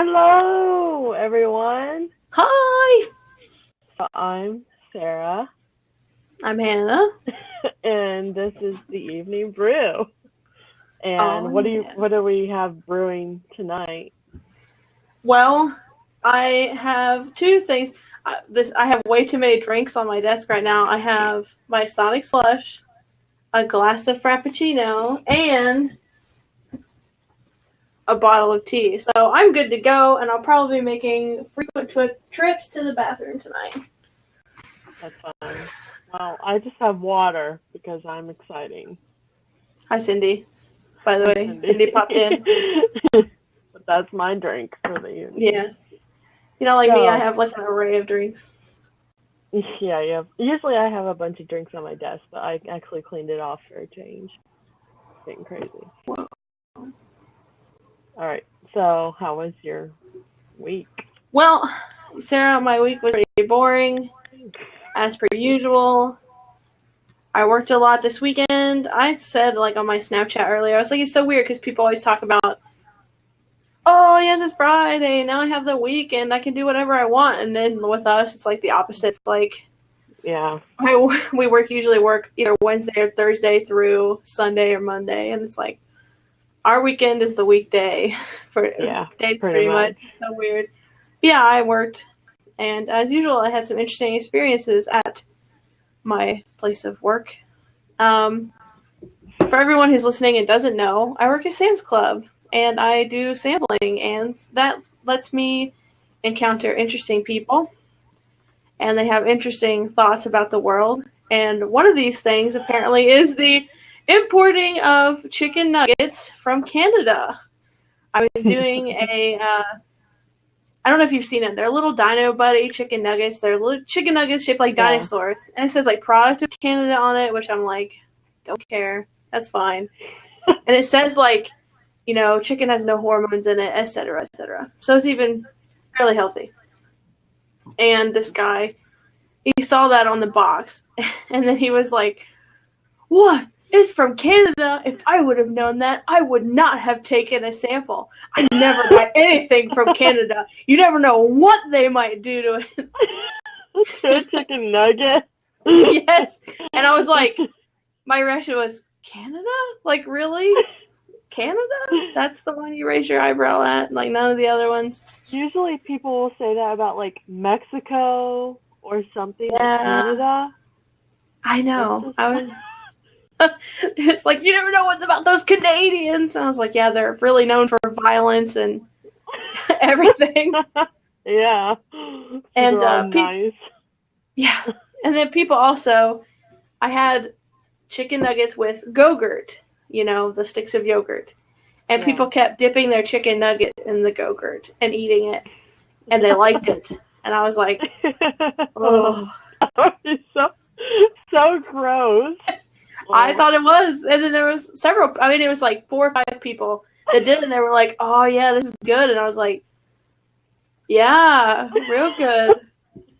Hello, everyone. Hi, I'm Sarah, I'm Hannah. and this is the evening brew. Oh, And yeah. what do we have brewing tonight? Well, I have two things. I have way too many drinks on my desk right now. I have my Sonic Slush, a glass of Frappuccino, and a bottle of tea. So I'm good to go, and I'll probably be making frequent trips to the bathroom tonight. That's fine. Well, I just have water because I'm exciting. Hi, Cindy. By the Hi, way, Cindy. Cindy popped in. But that's my drink for the evening. Yeah. You know, like me, I So, have like an array of drinks. yeah. Usually I have a bunch of drinks on my desk, but I actually cleaned it off for a change. Getting crazy. Whoa. All right. So, how was your week? Well, Sarah, my week was pretty boring, as per usual. I worked a lot this weekend. I said, like, on my Snapchat earlier, I was like, it's so weird because people always talk about, oh, yes, it's Friday. Now I have the weekend. I can do whatever I want. And then with us, it's like the opposite. It's like, Yeah. we usually work either Wednesday or Thursday through Sunday or Monday. And it's like, our weekend is the weekday for Yeah, days pretty pretty much. much. So weird. But yeah, I worked. And as usual, I had some interesting experiences at my place of work. Um, for everyone who's listening and doesn't know, I work at Sam's Club and I do sampling, and that lets me encounter interesting people and they have interesting thoughts about the world. And one of these things apparently is the importing of chicken nuggets from Canada. I was doing I don't know if you've seen them. They're little Dino Buddy chicken nuggets. They're little chicken nuggets shaped like Yeah. dinosaurs. And it says like product of Canada on it, which I'm like, don't care. That's fine. And it says like, you know, chicken has no hormones in it, etc., etc. So it's even fairly healthy. And this guy, he saw that on the box, and then he was like, "What? It's from Canada. If I would have known that, I would not have taken a sample. I never buy anything from Canada. You never know what they might do to it." To a chicken nugget. Yes. And I was like, my reaction was, Canada? Like, really? Canada? That's the one you raise your eyebrow at? Like, none of the other ones? Usually people will say that about like Mexico or something, but Yeah, Canada? I That's know. just I was. It's like, you never know what's about those Canadians. And I was like, yeah, they're really known for violence and everything. yeah. And They're all nice. yeah. And then people also, I had chicken nuggets with Go-Gurt, you know, the sticks of yogurt. And Yeah. people kept dipping their chicken nugget in the Go-Gurt and eating it. And they liked it. And I was like, oh. That would be so gross. I thought it was. And then there was several, I mean, it was like 4 or 5 people that did it, and they were like, oh, yeah, this is good. And I was like, yeah, real good.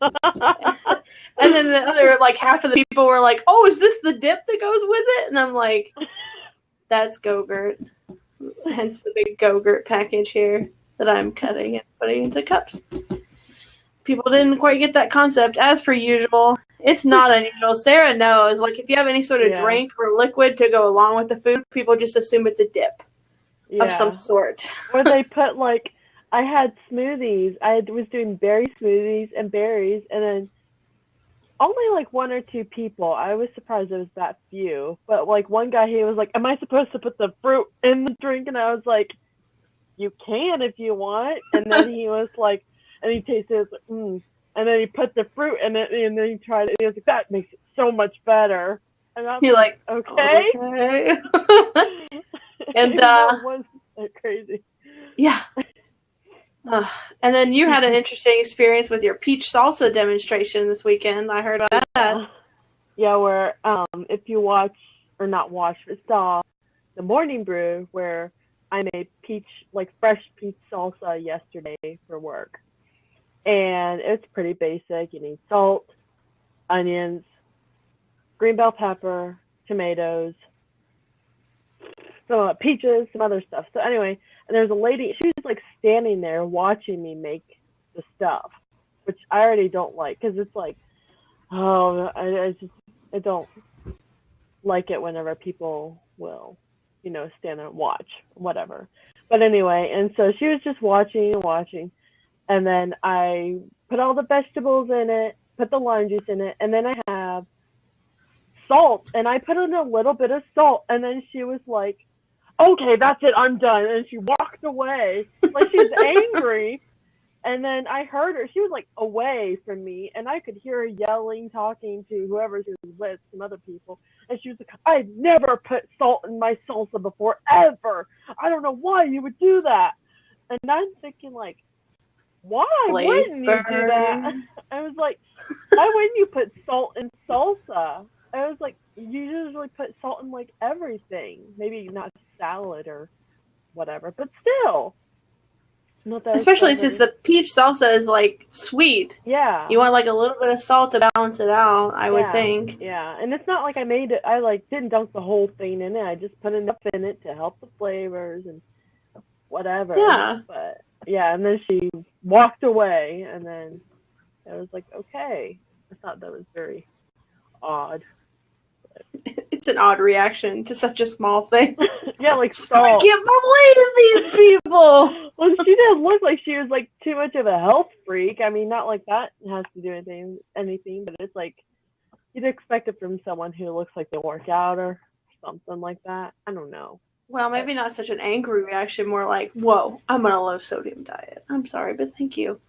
And then the other, like, half of the people were like, oh, is this the dip that goes with it? And I'm like, that's Go-Gurt. Hence the big Go-Gurt package here that I'm cutting and putting into cups. People didn't quite get that concept, as per usual. It's not unusual. Sarah knows. Like, if you have any sort of drink or liquid to go along with the food, people just assume it's a dip of some sort. Or they put, like, I had smoothies. I was doing berry smoothies and berries, and then only, like, 1 or 2 people. I was surprised it was that few. But, like, one guy, he was like, am I supposed to put the fruit in the drink? And I was like, you can if you want. And then he was like, and he tasted it, like, and then he put the fruit in it, and then he tried it, and he was like, that makes it so much better. And I'm You're like, okay. And was crazy. Yeah. And then you had an interesting experience with your peach salsa demonstration this weekend. I heard about that. Yeah, where if you watch or not watch, but saw the morning brew where I made fresh peach salsa yesterday for work. And it's pretty basic. You need salt, onions, green bell pepper, tomatoes, some peaches, some other stuff. So anyway, And there's a lady, she was like standing there watching me make the stuff, which I already don't like because it's like, oh, I don't like it whenever people will, stand there and watch, whatever. But anyway, and so she was just watching and watching, and then I put all the vegetables in it, put the lime juice in it, and then I have salt, and I put in a little bit of salt, and then she was like, okay, that's it, I'm done. And she walked away like she was angry. And then I heard her, she was like away from me, and I could hear her yelling, talking to whoever she was with, some other people. And she was like, I've never put salt in my salsa before, ever. I don't know why you would do that. And I'm thinking, like, why wouldn't you do that? I was like, why wouldn't you put salt in salsa? I was like, you usually put salt in, like, everything. Maybe not salad or whatever, but still. Especially since the peach salsa is, like, sweet. Yeah. You want, like, a little bit of salt to balance it out, I would think. Yeah, and it's not like I made it, I, like, didn't dunk the whole thing in it. I just put enough in it to help the flavors and whatever. Yeah. But, yeah, and then she walked away, and then I was like, okay. I thought that was very odd. It's an odd reaction to such a small thing. Yeah, like salt. I can't believe these people. Well, she didn't look like she was like too much of a health freak. I mean, not like that has to do anything, but it's like you'd expect it from someone who looks like they work out or something like that. I don't know. Well, maybe not such an angry reaction, more like, whoa, I'm on a low sodium diet. I'm sorry, but thank you.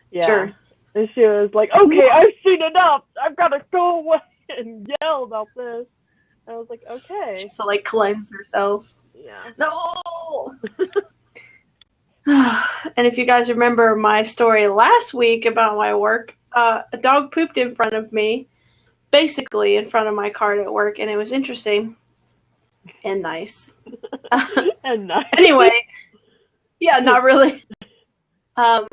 Yeah. Sure. And she was like, okay, I've seen enough. I've got to go away, and yell about this. I was like, okay. Just to, like, cleanse herself. Yeah. No! And if you guys remember my story last week about my work, a dog pooped in front of me, basically in front of my cart at work, and it was interesting and nice. And nice. Anyway, yeah, not really. But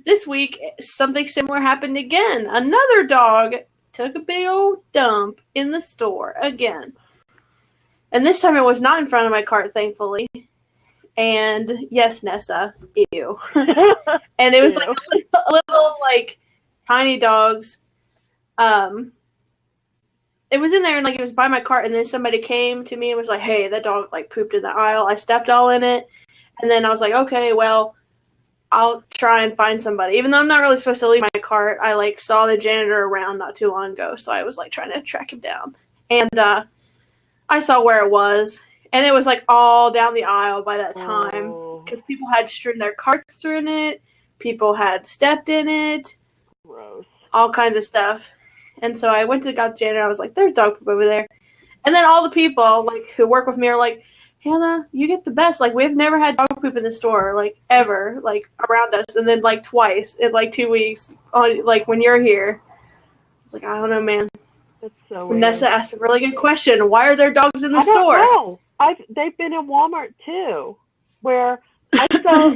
this week, something similar happened again. Another dog took a big old dump in the store again. And this time it was not in front of my cart, thankfully. And yes, Nessa, ew. And it was like a little, like, tiny dogs. It was in there and, like, it was by my cart, and then somebody came to me and was like, hey, that dog, like, pooped in the aisle. I stepped all in it. And then I was like, okay, well, I'll try and find somebody. Even though I'm not really supposed to leave my cart, I, like, saw the janitor around not too long ago, so I was, like, trying to track him down. And I saw where it was, and it was, like, all down the aisle by that time, because people had strewn their carts through it, people had stepped in it, gross, all kinds of stuff. And so I went to the janitor, I was like, there's dog poop over there. And then all the people, like, who work with me are like, Hannah, you get the best. Like, we've never had dog poop in the store, like, ever, like, around us. And then, like, twice in, like, 2 weeks, on, like, when you're here. I was like, I don't know, man. That's so weird. Nessa asked a really good question. Why are there dogs in the store? I don't know. They've been in Walmart, too, where I saw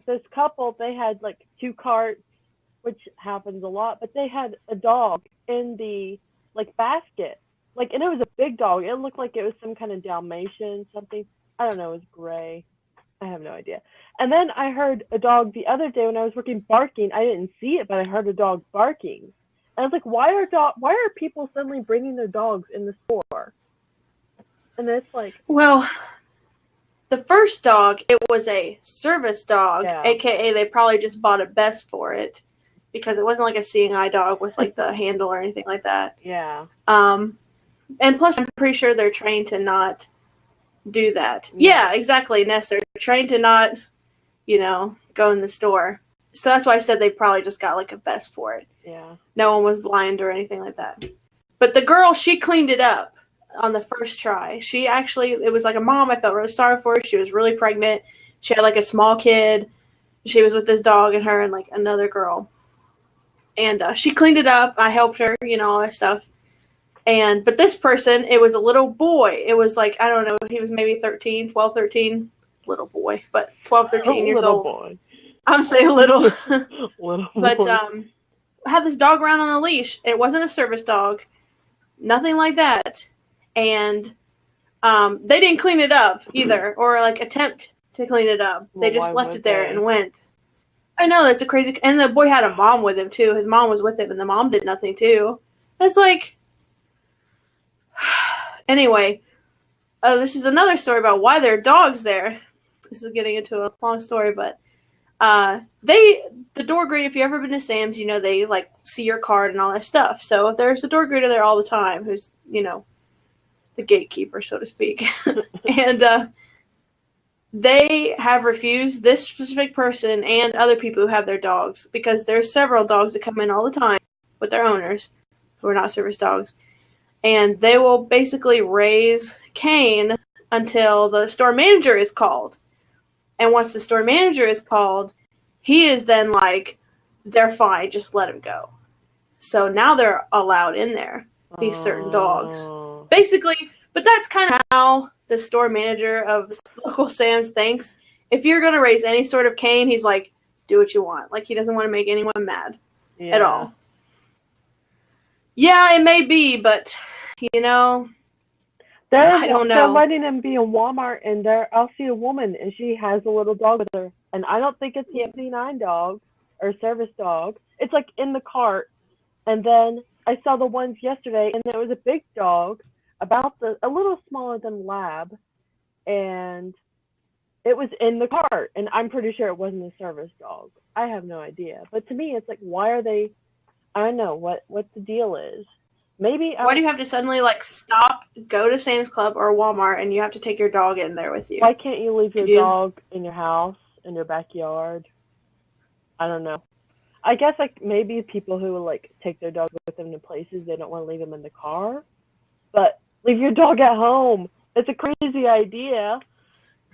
this couple, they had, like, 2 carts, which happens a lot, but they had a dog in the, like, basket. Like, and it was a big dog. It looked like it was some kind of Dalmatian, something. I don't know. It was gray. I have no idea. And then I heard a dog the other day when I was working barking. I didn't see it, but I heard a dog barking. And I was like, why are people suddenly bringing their dogs in the store? And it's like... Well, the first dog, it was a service dog, a.k.a. they probably just bought a vest for it, because it wasn't like a seeing eye dog with, like, the handle or anything like that. Yeah. And plus, I'm pretty sure they're trained to not do that. Yeah, exactly, Ness. They're trained to not, go in the store. So that's why I said they probably just got, like, a vest for it. Yeah. No one was blind or anything like that. But the girl, she cleaned it up on the first try. She actually, it was like a mom. I felt really sorry for her. She was really pregnant. She had, like, a small kid. She was with this dog and her and, like, another girl. And she cleaned it up. I helped her, all that stuff. But this person, it was a little boy. It was like, I don't know, he was maybe 13, little boy, but 12, 13 years old. Boy. I'm saying little. Little but boy. had this dog around on a leash. It wasn't a service dog. Nothing like that. And they didn't clean it up either, or like attempt to clean it up. Well, They just why left would it there they? and went. I know, that's a crazy... And the boy had a mom with him, too. His mom was with him, and the mom did nothing, too. It's like... Anyway, this is another story about why there are dogs there. This is getting into a long story, but... the door greeter, if you've ever been to Sam's, you know, they, like, see your card and all that stuff. So there's a door greeter there all the time who's, you know, the gatekeeper, so to speak. And, they have refused this specific person and other people who have their dogs because there's several dogs that come in all the time with their owners who are not service dogs. And they will basically raise Cain until the store manager is called. And once the store manager is called, he is then like, they're fine, just let him go. So now they're allowed in there, these certain dogs. Basically, but that's kind of how the store manager of local Sam's thinks. If you're going to raise any sort of Cain, he's like, do what you want. Like, he doesn't want to make anyone mad at all. Yeah, it may be, but, you know, I don't know. They're letting them be in Walmart, and I'll see a woman, and she has a little dog with her. And I don't think it's a C9 dog or service dog. It's, like, in the cart. And then I saw the ones yesterday, and there was a big dog, a little smaller than Lab, and it was in the cart, and I'm pretty sure it wasn't a service dog. I have no idea. But to me, it's like, why are they, I don't know what the deal is. Maybe. Why do you have to suddenly, like, stop, go to Sam's Club or Walmart, and you have to take your dog in there with you? Why can't you leave your dog in your house, in your backyard? I don't know. I guess, like, maybe people who will, like, take their dog with them to places, they don't want to leave them in the car. But leave your dog at home. It's a crazy idea.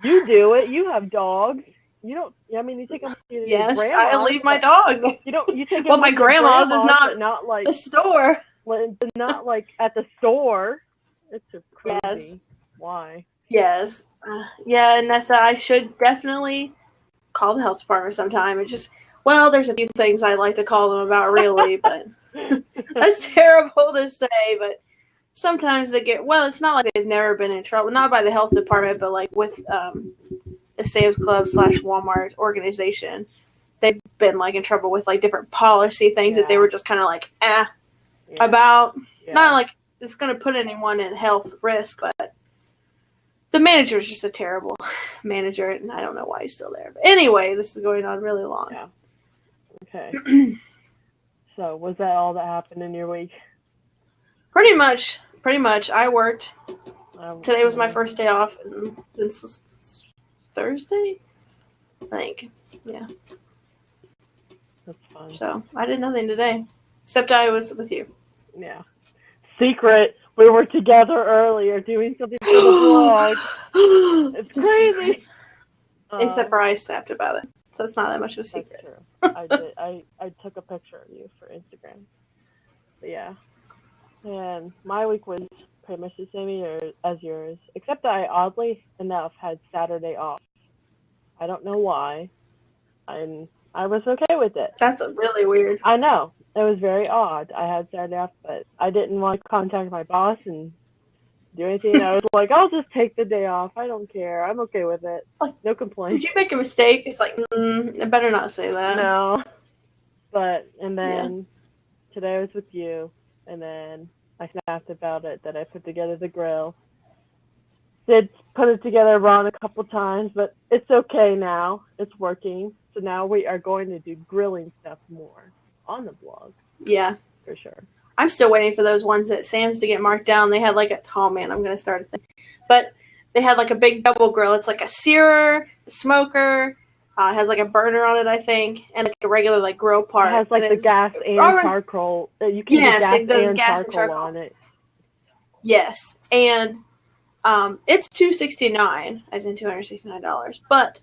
You do it. You have dogs. You don't. I mean, you take them to your grandma's. Yes, I leave my dog. You take them. Well, my grandma's is not like the store. Not like at the store. It's just crazy. Yes. Why? Yes. Yeah, Nessa, I should definitely call the health department sometime. It's just, well, there's a few things I'd like to call them about, really, but that's terrible to say, but sometimes they get, well, it's not like they've never been in trouble, not by the health department, but like with the Sam's Club / Walmart organization. They've been like in trouble with like different policy things that they were just kind of like, about. Not like it's going to put anyone in health risk, but the manager is just a terrible manager, and I don't know why he's still there. But anyway, this is going on really long. Yeah. Okay. So, was that all that happened in your week? Pretty much. I worked. Today was my first day off since Thursday, I think. Yeah. That's fun. So, I did nothing today, except I was with you. Yeah. Secret. We were together earlier doing something for the vlog. It's crazy. Except for I snapped about it. So it's not that much of a secret. That's true. I did. I took a picture of you for Instagram. But yeah. And my week was pretty much the same as yours. Except that I oddly enough had Saturday off. I don't know why. And I was okay with it. That's really weird. I know. It was very odd. I had Saturday off, but I didn't want to contact my boss and do anything. I was like, I'll just take the day off. I don't care. I'm okay with it. No complaints. Did you make a mistake? It's like, I better not say that. No. And then today I was with you, and then I snapped about it that I put together the grill. Did put it together wrong a couple times, but it's okay now. It's working. So now we are going to do grilling stuff more on the blog. Yeah. For sure. I'm still waiting for those ones at Sam's to get marked down. They had like I'm going to start a thing. But they had like a big double grill. It's like a searer, a smoker, it has like a burner on it, I think, and like a regular like grill part. It has like the gas and charcoal. You can get gas and charcoal on it. Yes. And it's $269, as in $269. But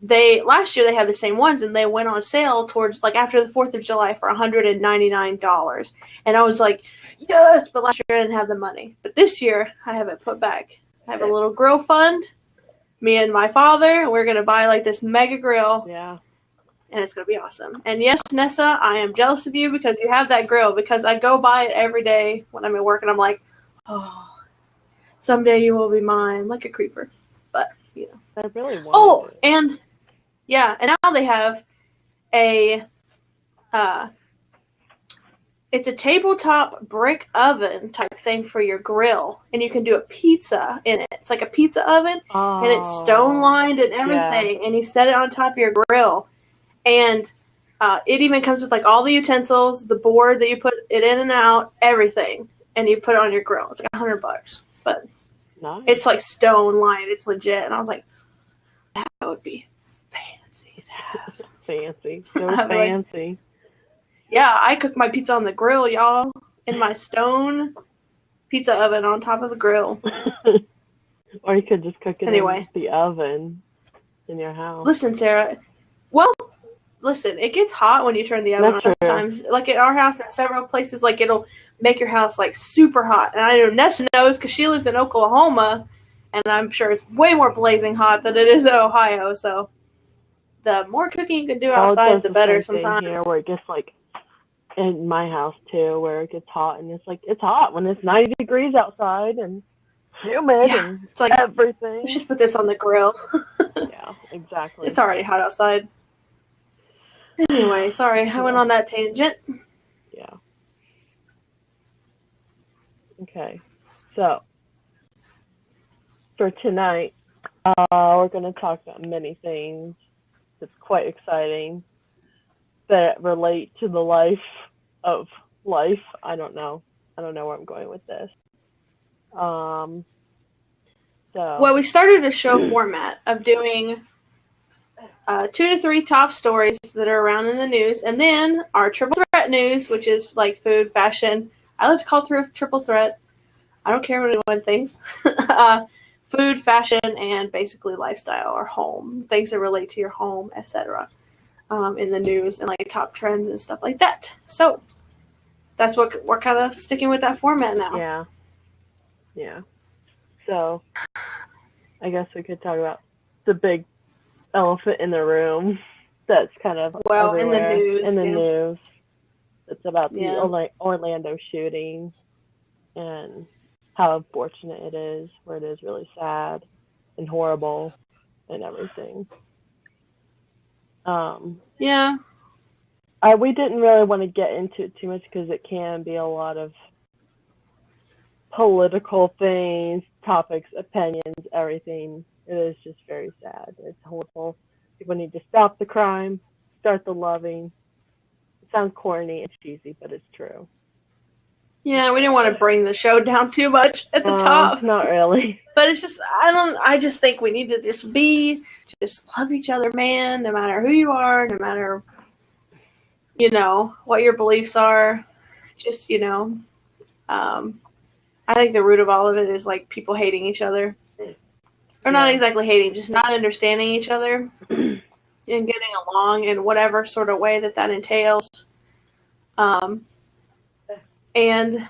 last year they had the same ones, and they went on sale towards like after the 4th of July for $199. And I was like, yes, but last year I didn't have the money. But this year I have it put back. I have a little grill fund. Me and my father, we're going to buy like this mega grill. Yeah. And it's going to be awesome. And yes, Nessa, I am jealous of you because you have that grill, because I go by it every day when I'm at work, and I'm like, oh, someday you will be mine, like a creeper. But, you know. I really want to Oh, do it. and yeah, and now they have a uh, it's a tabletop brick oven type thing for your grill, and you can do a pizza in it. It's like a pizza oven, and it's stone Oh, lined and yeah. everything, and you set it on top of your grill, and it even comes with like all the utensils, the board that you put it in and out, everything, and you put it on your grill. It's like $100, but Nice. it's like stone lined. It's legit, and I was like, that would be fancy to have. Fancy. So I was like, fancy. yeah, I cook my pizza on the grill, y'all, in my stone pizza oven on top of the grill. Or you could just cook it in Anyway, the oven in your house. listen, Sarah. Well, listen, it gets hot when you turn the oven That's on true. sometimes. Like at our house, in several places, like it'll make your house like super hot. And I know Nessa knows because she lives in Oklahoma, and I'm sure it's way more blazing hot than it is in Ohio. So the more cooking you can do Oh, it does outside, the the better same thing sometimes. here where it gets like in my house too, where it gets hot and it's like it's hot when it's 90 degrees outside and humid Yeah, and it's like, let's everything. just put this on the grill. Yeah, exactly. It's already hot outside. Anyway, sorry, I went Yeah, on that tangent. yeah. Okay. So for tonight, we're going to talk about many things that's quite exciting that relate to the life of life. I don't know. I don't know where I'm going with this. Um, Well, so we started a show format of doing 2 to 3 top stories that are around in the news, and then our triple threat news, which is like food, fashion. I like to call it triple threat. I don't care what anyone thinks. Food, fashion, and basically lifestyle or home, things that relate to your home, etc. In the news and like top trends and stuff like that. So that's what we're kind of sticking with that format now. yeah, yeah. So I guess we could talk about the big elephant in the room that's kind of Well, in the everywhere in news, the yeah, news. It's about the yeah, Orlando shooting and how unfortunate it is, where it is really sad and horrible and everything. Um, yeah. we didn't really want to get into it too much because it can be a lot of political things, topics, opinions, everything. It is just very sad. It's horrible. People need to stop the crime, start the loving. It sounds corny and cheesy, but it's true. Yeah, we didn't want to bring the show down too much at the top. Not really. But it's just I just think we need to just love each other, man, no matter who you are, no matter what your beliefs are. Just, I think the root of all of it is like people hating each other. Or not Yeah. exactly hating, just not understanding each other and getting along in whatever sort of way that entails. Um, and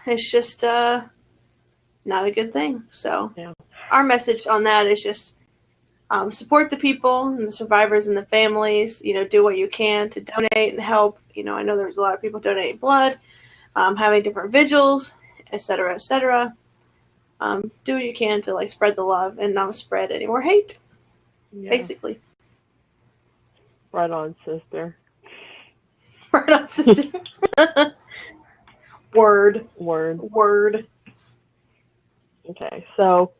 it's just not a good thing. So Yeah. our message on that is just support the people and the survivors and the families. Do what you can to donate and help. I know there's a lot of people donating blood, having different vigils, etc., etc. Do what you can to like spread the love and not spread any more hate. Yeah. Basically, Right on, sister. right on, sister. Word, Word. word. Okay. So,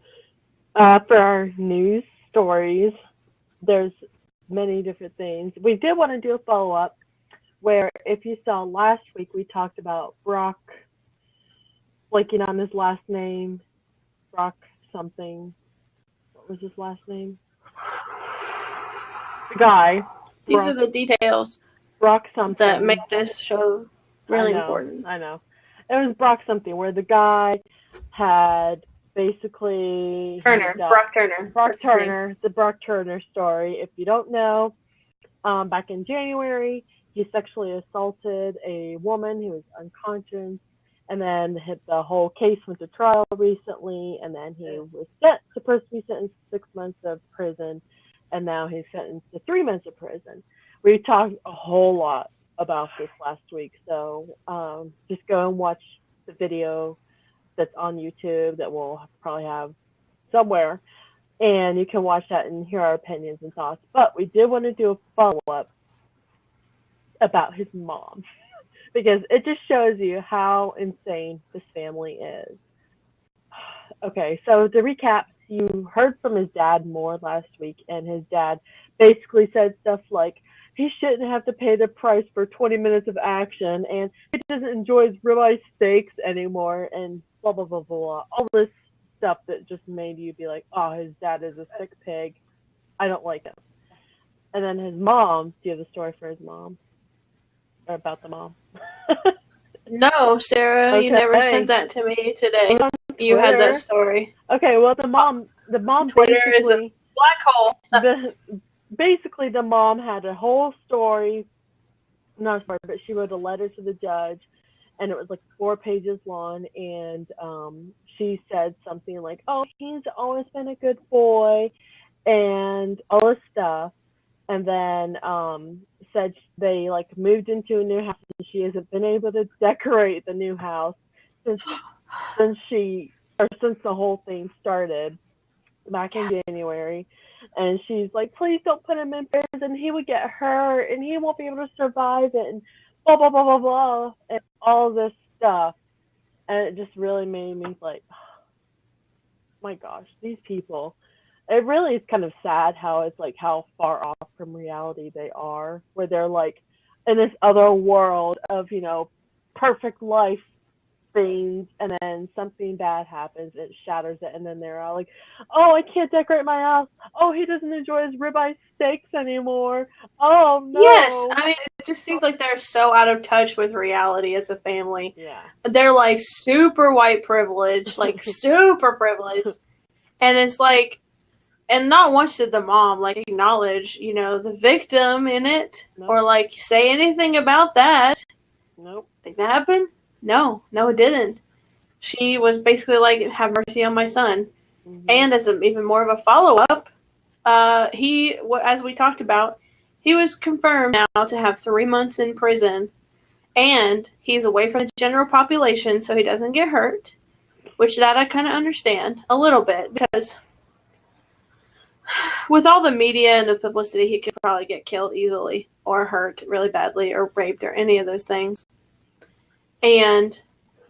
for our news stories, there's many different things. We did want to do a follow up where, if you saw last week, we talked about Brock, blanking on his last name, Brock something. What was his last name? The guy, These are Brock, the details Brock that make something. this show I really know, important. I know. It was Brock something where the guy had basically he Turner, got Brock Turner. Brock That's his name. Turner, the Brock Turner story. If you don't know, back in January, he sexually assaulted a woman who was unconscious, and then the whole case went to trial recently, and then he was supposed to be sentenced to 6 months of prison, and now he's sentenced to 3 months of prison. We talked a whole lot about this last week, so just go and watch the video that's on YouTube that we'll probably have somewhere. And you can watch that and hear our opinions and thoughts. But we did want to do a follow up about his mom because it just shows you how insane this family is. Okay, so to recap, you heard from his dad more last week, and his dad basically said stuff like he shouldn't have to pay the price for 20 minutes of action, and he doesn't enjoy his ribeye steaks anymore, and blah, blah, blah, blah. All this stuff that just made you be like, oh, his dad is a sick pig. I don't like him. And then his mom, do you have a story for his mom? Or about the mom? No, Sarah, you never Okay. sent that to me today. On You had that Twitter. Okay, Okay, well the mom Twitter is a basically black hole. the mom had a whole story, not a story, but she wrote a letter to the judge, and it was like 4 pages long, and she said something like, oh, he's always been a good boy, and all this stuff, and then said they like moved into a new house, and she hasn't been able to decorate the new house since since the whole thing started back in January. And she's like, please don't put him in prison. He would get hurt and he won't be able to survive it, and blah, blah, blah, blah, blah, and all this stuff. And it just really made me like, oh my gosh, these people. It really is kind of sad how it's like how far off from reality they are, where they're like in this other world of, perfect life things, and then something bad happens, it shatters it, and then they're all like, oh, I can't decorate my house, oh, he doesn't enjoy his ribeye steaks anymore, oh Yes, no. I mean, it just seems like they're so out of touch with reality as a family. Yeah. They're like super white privileged, like super privileged. And it's like, and not once did the mom like acknowledge, the victim in it, Nope. or like say anything about that. Nope. Think that happened? No, it didn't. She was basically like, have mercy on my son. Mm-hmm. And as even more of a follow up, he, as we talked about, he was confirmed now to have 3 months in prison, and he's away from the general population so he doesn't get hurt, which that I kind of understand a little bit, because with all the media and the publicity, he could probably get killed easily or hurt really badly or raped or any of those things.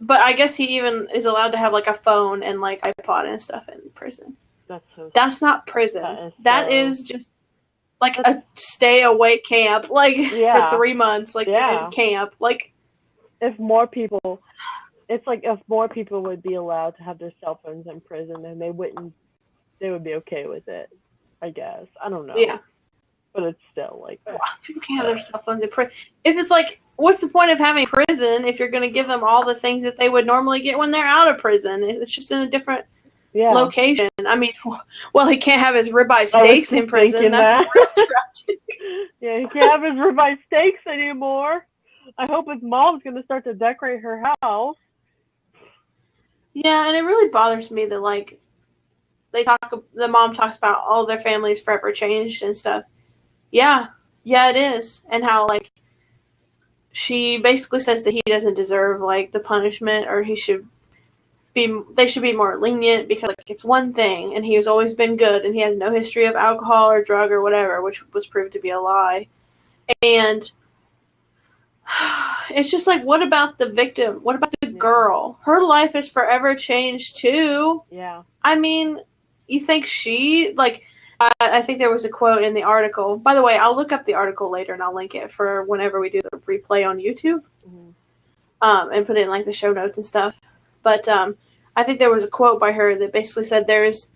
But I guess he even is allowed to have like a phone and like iPod and stuff in prison. That's not prison. That is just like a stay away camp, like for 3 months, like in camp. Like if more people would be allowed to have their cell phones in prison, then they would be okay with it, I guess. I don't know. Yeah. But it's still like, people can't have their cell phones in prison. If it's like, what's the point of having prison if you're going to give them all the things that they would normally get when they're out of prison? It's just in a different location. I mean, well, he can't have his ribeye steaks in prison. That's real tragic. Yeah, he can't have his ribeye steaks anymore. I hope his mom's going to start to decorate her house. Yeah, and it really bothers me that like the mom talks about all their families forever changed and stuff. Yeah, it is. And how, like, she basically says that he doesn't deserve, like, the punishment, or they should be more lenient because, like, it's one thing, and he has always been good, and he has no history of alcohol or drug or whatever, which was proved to be a lie. And it's just like, what about the victim? What about the girl? Her life is forever changed, too. Yeah. I mean, you think she, like... I think there was a quote in the article. By the way, I'll look up the article later and I'll link it for whenever we do the replay on YouTube, and put it in like the show notes and stuff. But I think there was a quote by her that basically said there's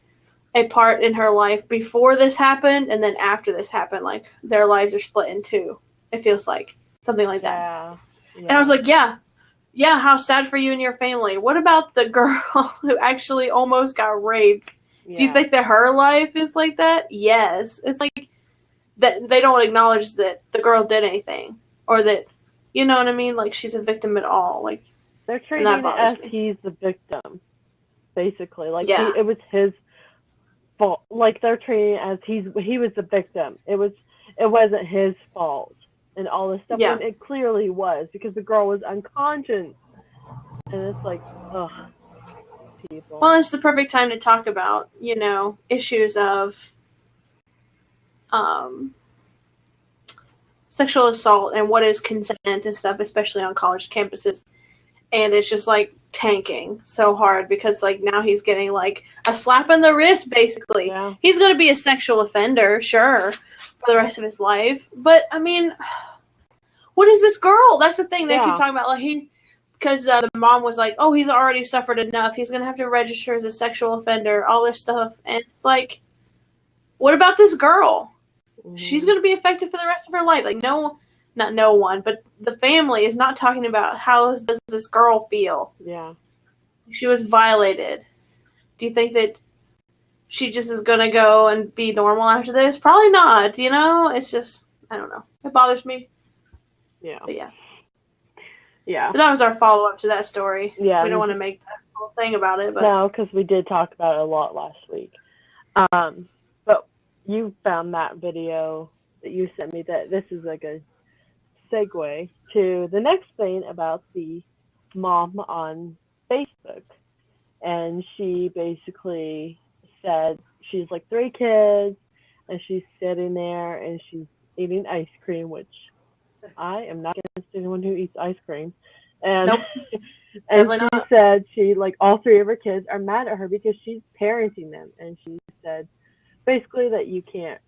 a part in her life before this happened and then after this happened. Like their lives are split in two. It feels like something like that. Yeah. And I was like, yeah, how sad for you and your family. What about the girl who actually almost got raped? Yeah. Do you think that her life is like that? Yes. It's like that they don't acknowledge that the girl did anything, or that, you know what I mean? Like she's a victim at all. Like they're treating it as he's the victim, basically. Like it was his fault. Like they're treating it as he was the victim. It wasn't his fault and all this stuff. And it clearly was, because the girl was unconscious. And it's like, ugh. people. Well, it's the perfect time to talk about, issues of sexual assault and what is consent and stuff, especially on college campuses. And it's just like tanking so hard because like now he's getting like a slap in the wrist, basically. Yeah. He's going to be a sexual offender, sure, for the rest of his life. But I mean, what is this girl? That's the thing they keep talking about. Like because the mom was like, "Oh, he's already suffered enough. He's going to have to register as a sexual offender." All this stuff, and it's like, what about this girl? Mm-hmm. She's going to be affected for the rest of her life. Like not no one, but the family is not talking about how does this girl feel. Yeah. She was violated. Do you think that she just is going to go and be normal after this? Probably not, It's just, I don't know. It bothers me. Yeah. But yeah. Yeah. But that was our follow-up to that story. Yeah. We don't want to make that whole thing about it. But no, because we did talk about it a lot last week. But you found that video that you sent me that this is like a segue to the next thing about the mom on Facebook. And she basically said she's like 3 kids and she's sitting there and she's eating ice cream, which I am not against anyone who eats ice cream. And nope. and she said she like all 3 of her kids are mad at her because she's parenting them, and she said basically that you can't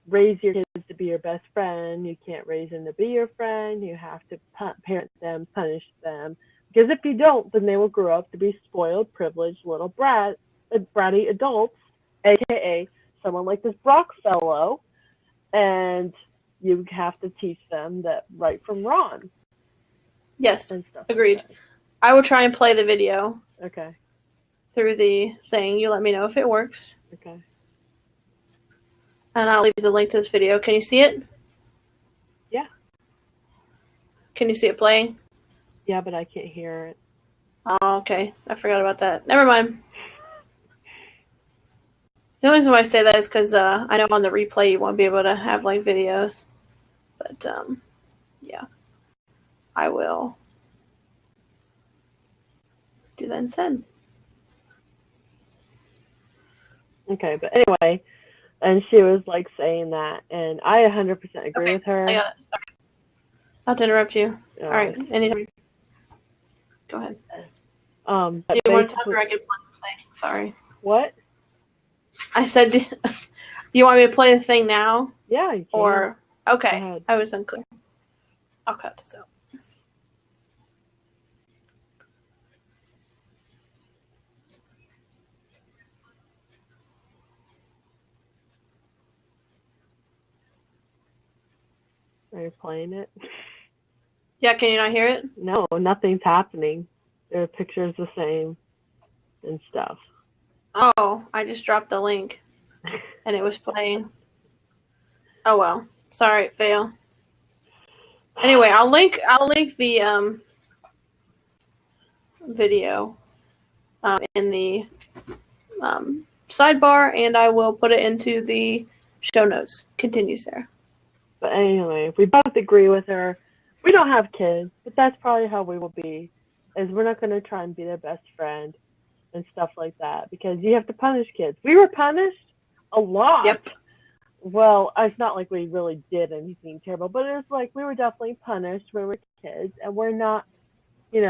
raise your kids to be your best friend. You can't raise them to be your friend. You have to parent them, punish them. Because if you don't, then they will grow up to be spoiled, privileged little bratty adults, a.k.a. someone like this Brock fellow. And you have to teach them that right from wrong. Yes, agreed. Like I will try and play the video. Okay. Through the thing. You let me know if it works. Okay. And I'll leave the link to this video. Can you see it? Yeah. Can you see it playing? Yeah, but I can't hear it. Oh, okay. I forgot about that. Never mind. The only reason why I say that is because I know on the replay you won't be able to have like videos. But, yeah. I will do that instead. Okay, but anyway, and she was like saying that, and I 100% agree with her. I got it. Sorry. Not to interrupt you. All right, anytime. Go ahead. Do you want to talk or I can play the thing? Sorry. What? I said, do you want me to play the thing now? Yeah, you can. Or, okay, I was unclear. I'll cut this out. Are you playing it? Yeah, can you not hear it? No, nothing's happening. Their picture's the same and stuff. Oh, I just dropped the link and it was playing. Oh well. Sorry, fail. Anyway, I'll link the video in the sidebar, and I will put it into the show notes. Continue, Sarah. But anyway, we both agree with her. We don't have kids, but that's probably how we will be. Is we're not going to try and be their best friend and stuff like that, because you have to punish kids. We were punished a lot. Yep. Well, it's not like we really did anything terrible, but it was like we were definitely punished when we were kids, and we're not, we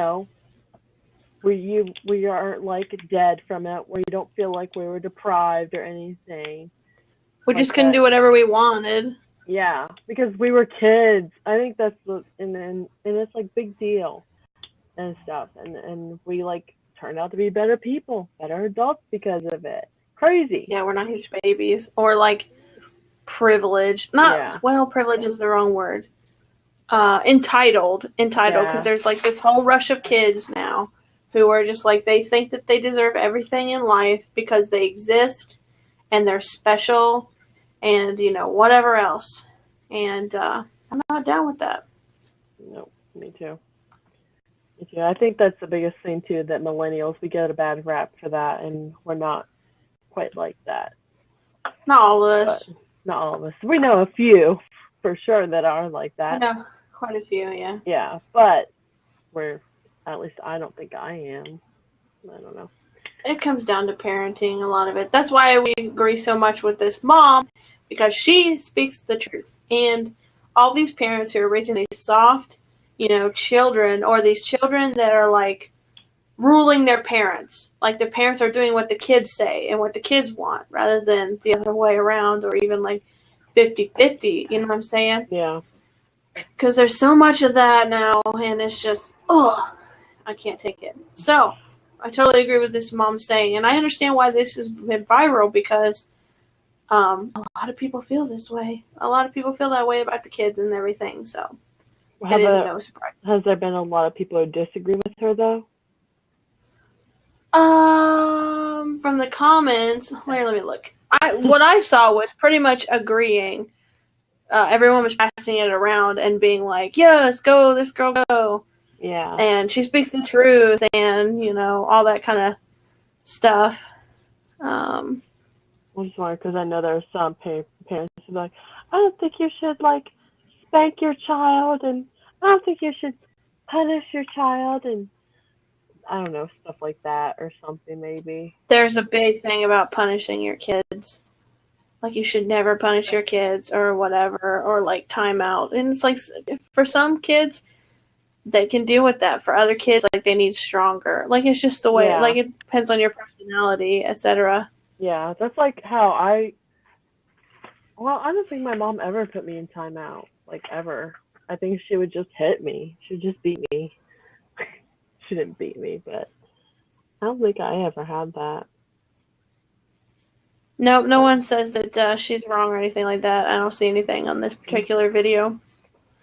aren't like dead from it, where you don't feel like we were deprived or anything. We just couldn't do whatever we wanted. Yeah, because we were kids. I think that's and it's like big deal and stuff, and we like turned out to be better people, better adults because of it. Crazy. Yeah, we're not huge babies or like privileged. Well, privilege is the wrong word. Entitled, because there's like this whole rush of kids now who are just like they think that they deserve everything in life because they exist and they're special. And, whatever else. And I'm not down with that. No, me too. I think that's the biggest thing, too, that millennials, we get a bad rap for that, and we're not quite like that. Not all of us. But not all of us. We know a few, for sure, that are like that. I know quite a few, yeah. Yeah, but we're At least I don't think I am. I don't know. It comes down to parenting, a lot of it. That's why we agree so much with this mom, because she speaks the truth. And all these parents who are raising these soft, children, or these children that are like ruling their parents. Like the parents are doing what the kids say and what the kids want rather than the other way around, or even like 50-50, you know what I'm saying? Yeah. Because there's so much of that now, and it's just, I can't take it. So, I totally agree with this mom saying, and I understand why this has been viral, because a lot of people feel this way. A lot of people feel that way about the kids and everything, so it is no surprise. Has there been a lot of people who disagree with her, though? From the comments, let me look. What I saw was pretty much agreeing. Everyone was passing it around and being like, yes, go, this girl, go. Yeah. And she speaks the truth, and, all that kind of stuff. I just wonder, because I know there are some parents who are like, I don't think you should, like, spank your child, and I don't think you should punish your child, and I don't know, stuff like that, or something, maybe. There's a big thing about punishing your kids. Like, you should never punish your kids, or whatever, or, like, timeout. And it's like, for some kids, they can deal with that. For other kids, like, they need stronger. Like, it's just the way, like, it depends on your personality, etc. Yeah, that's like how I don't think my mom ever put me in timeout, like, ever. I think she would just hit me. She would just beat me. She didn't beat me, but I don't think I ever had that. Nope, no one says that she's wrong or anything like that. I don't see anything on this particular video.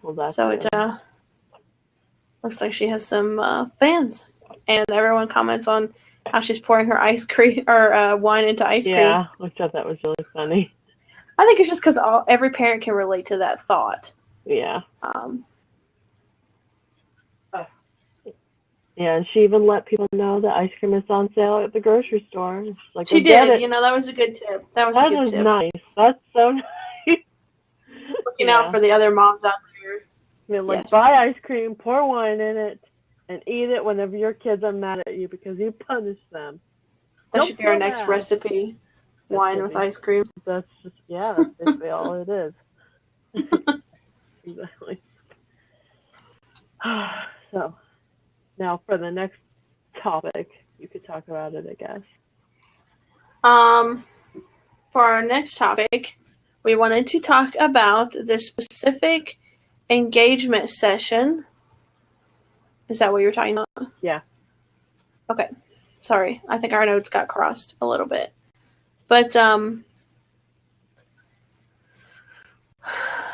Well, that's so good. It looks like she has some fans. And everyone comments on how she's pouring her ice cream, or wine into ice cream. Yeah, I thought that was really funny. I think it's just because every parent can relate to that thought. Yeah. Yeah, and she even let people know that ice cream is on sale at the grocery store. She's like, she did. That was a good tip. That is nice. That's so nice. Looking out for the other moms out there. I mean, buy ice cream, pour wine in it, and eat it whenever your kids are mad at you because you punish them. That should be our next recipe. Wine with ice cream. That's basically all it is. Exactly. So, now for the next topic, you could talk about it, I guess. For our next topic, we wanted to talk about the specific engagement session. Is that what you were talking about? Yeah. Okay. Sorry. I think our notes got crossed a little bit. But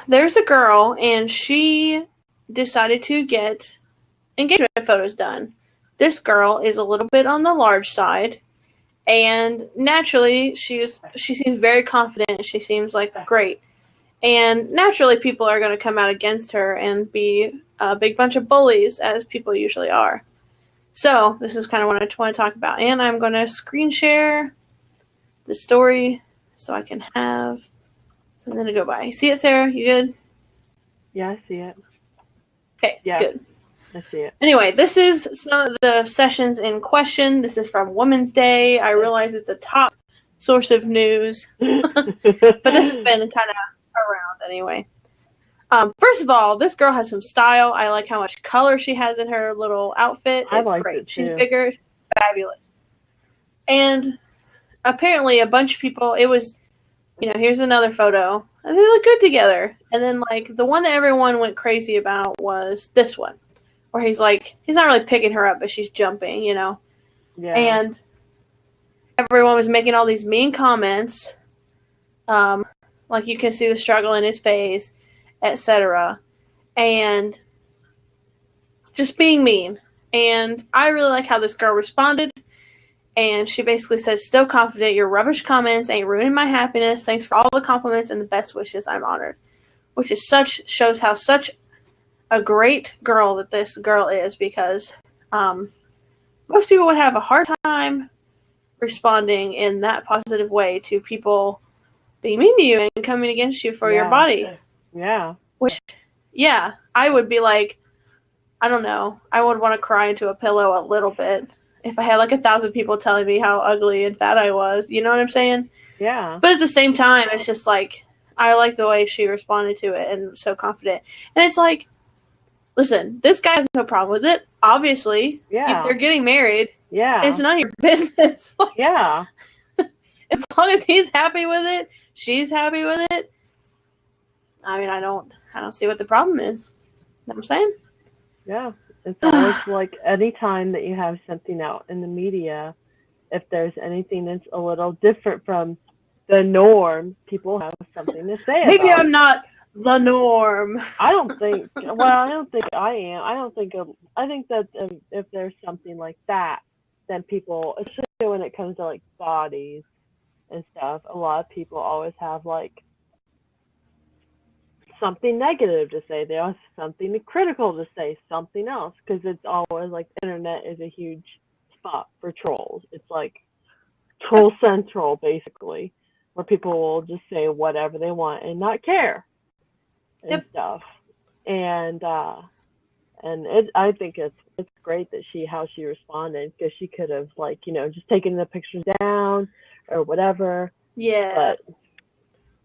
there's a girl, and she decided to get engagement photos done. This girl is a little bit on the large side, and naturally she seems very confident. She seems like great. And naturally people are going to come out against her and be a big bunch of bullies, as people usually are. So this is kind of what I want to talk about. And I'm going to screen share the story so I can have something to go by. See it, Sarah? You good? Yeah, I see it. Okay, good. I see it. Anyway, this is some of the sessions in question. This is from Women's Day. I realize it's a top source of news, but this has been kind of around anyway. First of all, this girl has some style. I like how much color she has in her little outfit. It's great. It She's bigger, fabulous. And apparently a bunch of people, it was, here's another photo. And they look good together. And then, the one that everyone went crazy about was this one, where he's not really picking her up, but she's jumping, Yeah. And everyone was making all these mean comments. You can see the struggle in his face, etc. And just being mean. And I really like how this girl responded. And she basically says, still confident, your rubbish comments ain't ruining my happiness. Thanks for all the compliments and the best wishes. I'm honored. Which shows how such a great girl that this girl is, because most people would have a hard time responding in that positive way to people being mean to you and coming against you for your body. Yeah. Which, I would be like, I don't know. I would want to cry into a pillow a little bit if I had like 1,000 people telling me how ugly and fat I was. You know what I'm saying? Yeah. But at the same time, it's just like, I like the way she responded to it and so confident. And it's like, listen, this guy has no problem with it. Obviously, Yeah. they're getting married. Yeah. It's none of your business. Like, Yeah. as long as he's happy with it, she's happy with it. I mean, I don't see what the problem is. You know what I'm saying? Yeah. It's always like any time that you have something out in the media, if there's anything that's a little different from the norm, people have something to say Maybe about I'm it. not the norm. I don't think. Well, I don't think I am. I don't think. I think that if there's something like that, then people, especially when it comes to like bodies and stuff, a lot of people always have like something negative to say. They always have something critical to say, something else, because it's always like the internet is a huge spot for trolls. It's like troll central, basically, where people will just say whatever they want and not care and Yep. stuff. And I think it's great that how she responded, because she could have, like, just taken the pictures down or whatever. Yeah. But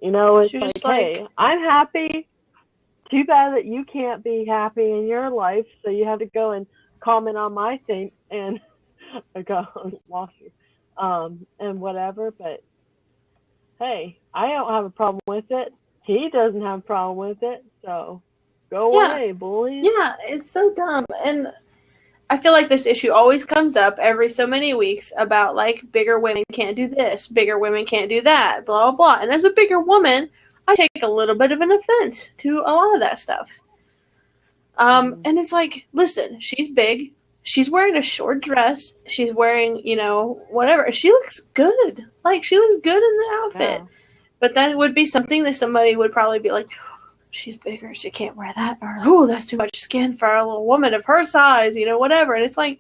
it's She was like, just hey, like, I'm happy. Too bad that you can't be happy in your life, so you have to go and comment on my thing and I got lost you. And whatever. But hey, I don't have a problem with it. He doesn't have a problem with it. So go yeah, away, bullies. yeah, it's so dumb. And I feel like this issue always comes up every so many weeks about like bigger women can't do this, bigger women can't do that, blah, blah, blah. And as a bigger woman, I take a little bit of an offense to a lot of that stuff. And it's like, listen, she's big. She's wearing a short dress. She's wearing, whatever. She looks good. Like, she looks good in the outfit. Yeah. But that would be something that somebody would probably be like, she's bigger. She can't wear that. Or, oh, that's too much skin for a little woman of her size, whatever. And it's like,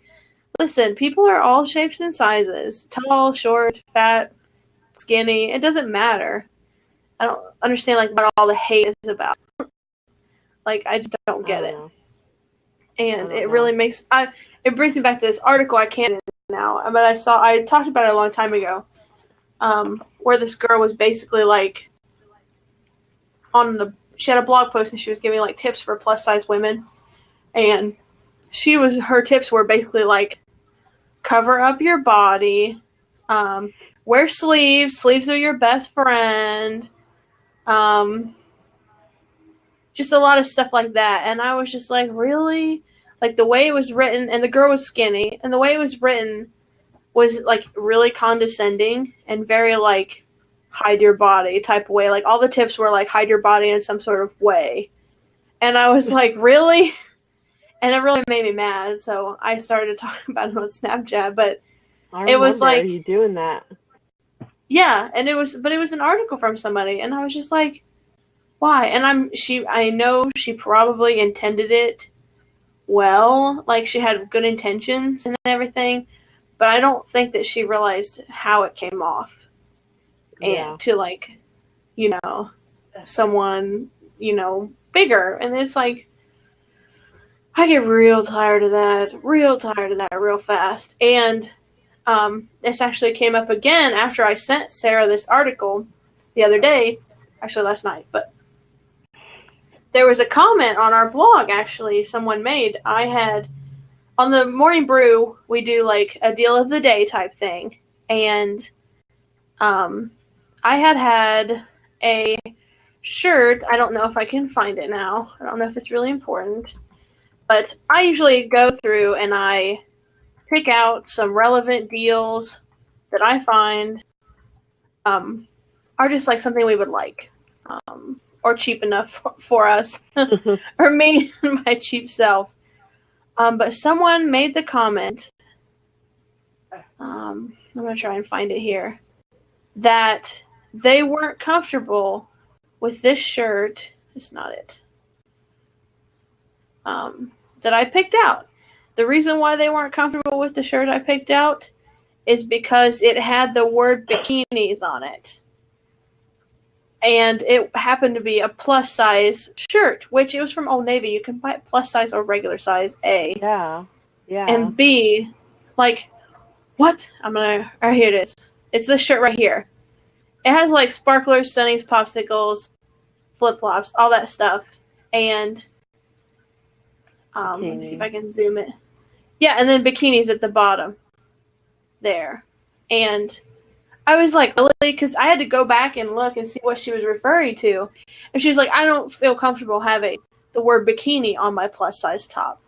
listen, people are all shapes and sizes. Tall, short, fat, skinny. It doesn't matter. I don't understand, like, what all the hate is about. Like, I just don't get it. Know. And it really makes it brings me back to this article I can't now, but I talked about it a long time ago, where this girl was basically like she had a blog post and she was giving like tips for plus size women, and her tips were basically like, cover up your body, wear sleeves are your best friend, just a lot of stuff like that. And I was just like, really? Like, the way it was written, and the girl was skinny, and the way it was written was like really condescending and very like hide your body type of way. Like, all the tips were like hide your body in some sort of way. And I was like, really? And it really made me mad. So I started talking about it on Snapchat, but it was like, you doing that. Yeah, and it was an article from somebody, and I was just like, why? And I know she probably intended it well, like she had good intentions and everything, but I don't think that she realized how it came off. Yeah. And to like, someone, bigger. And it's like, I get real tired of that real fast. And this actually came up again after I sent Sarah this article the other day, actually last night, but there was a comment on our blog, actually, someone made. I had, on the Morning Brew, we do like a deal of the day type thing. And I had a shirt. I don't know if I can find it now. I don't know if it's really important. But I usually go through and I pick out some relevant deals that I find are just like something we would like. Or cheap enough for us, or me and my cheap self. But someone made the comment, I'm going to try and find it here, that they weren't comfortable with this shirt. It's not it. That I picked out. The reason why they weren't comfortable with the shirt I picked out is because it had the word bikinis on it. And it happened to be a plus size shirt, which it was from Old Navy. You can buy it plus size or regular size, A. Yeah. Yeah. And B, like, what? Right, here it is. It's this shirt right here. It has, like, sparklers, sunnies, popsicles, flip-flops, all that stuff. And, let me see if I can zoom it. Yeah, and then bikinis at the bottom. There. And I was like, really? Because I had to go back and look and see what she was referring to. And she was like, I don't feel comfortable having the word bikini on my plus-size top.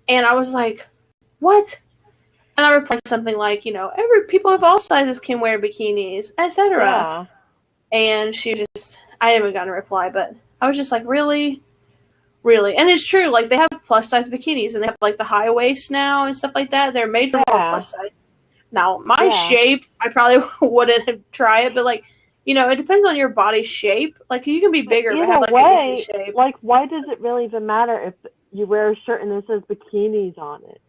And I was like, what? And I replied something like, people of all sizes can wear bikinis, etc. Yeah. And she just, I haven't gotten a reply, but I was just like, really? Really? And it's true, like, they have plus-size bikinis, and they have, like, the high waist now and stuff like that. They're made for more plus-size. Now, my shape, I probably wouldn't try it, but, like, it depends on your body shape. Like, you can be bigger but have, like, a decent shape. Like, why does it really even matter if you wear a shirt and it says bikinis on it?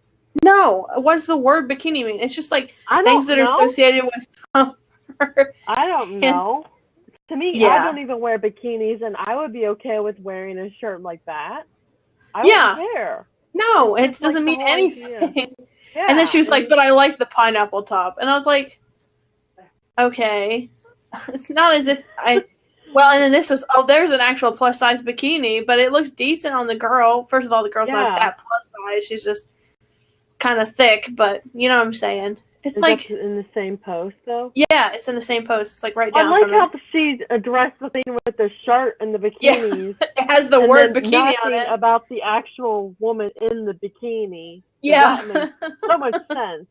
No. What does the word bikini mean? It's just, like, things that are associated with summer. I don't know. To me, I don't even wear bikinis, and I would be okay with wearing a shirt like that. I wouldn't care. No, it doesn't mean anything. Yeah. And then she was like, but I like the pineapple top. And I was like, okay. It's not as if well, and then this was, there's an actual plus-size bikini, but it looks decent on the girl. First of all, the girl's not that plus-size. She's just kind of thick, but you know what I'm saying. It's like in the same post, though? Yeah, it's in the same post. It's like right down I like how she addressed the thing with the shirt and the bikinis. Yeah. It has the word bikini on it. About the actual woman in the bikini. Yeah. That makes so much sense.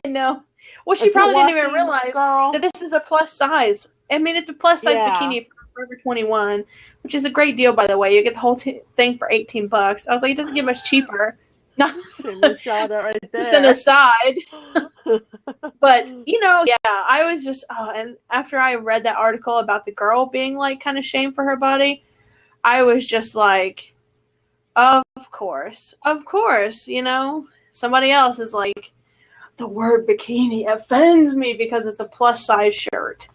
I know. Well, she probably didn't even realize that this is a plus size. I mean, it's a plus size bikini for Forever 21, which is a great deal, by the way. You get the whole thing for $18. I was like, it doesn't get much cheaper. No, just an aside. But I was just and after I read that article about the girl being like kind of shamed for her body, I was just like, of course, somebody else is like, the word bikini offends me because it's a plus size shirt.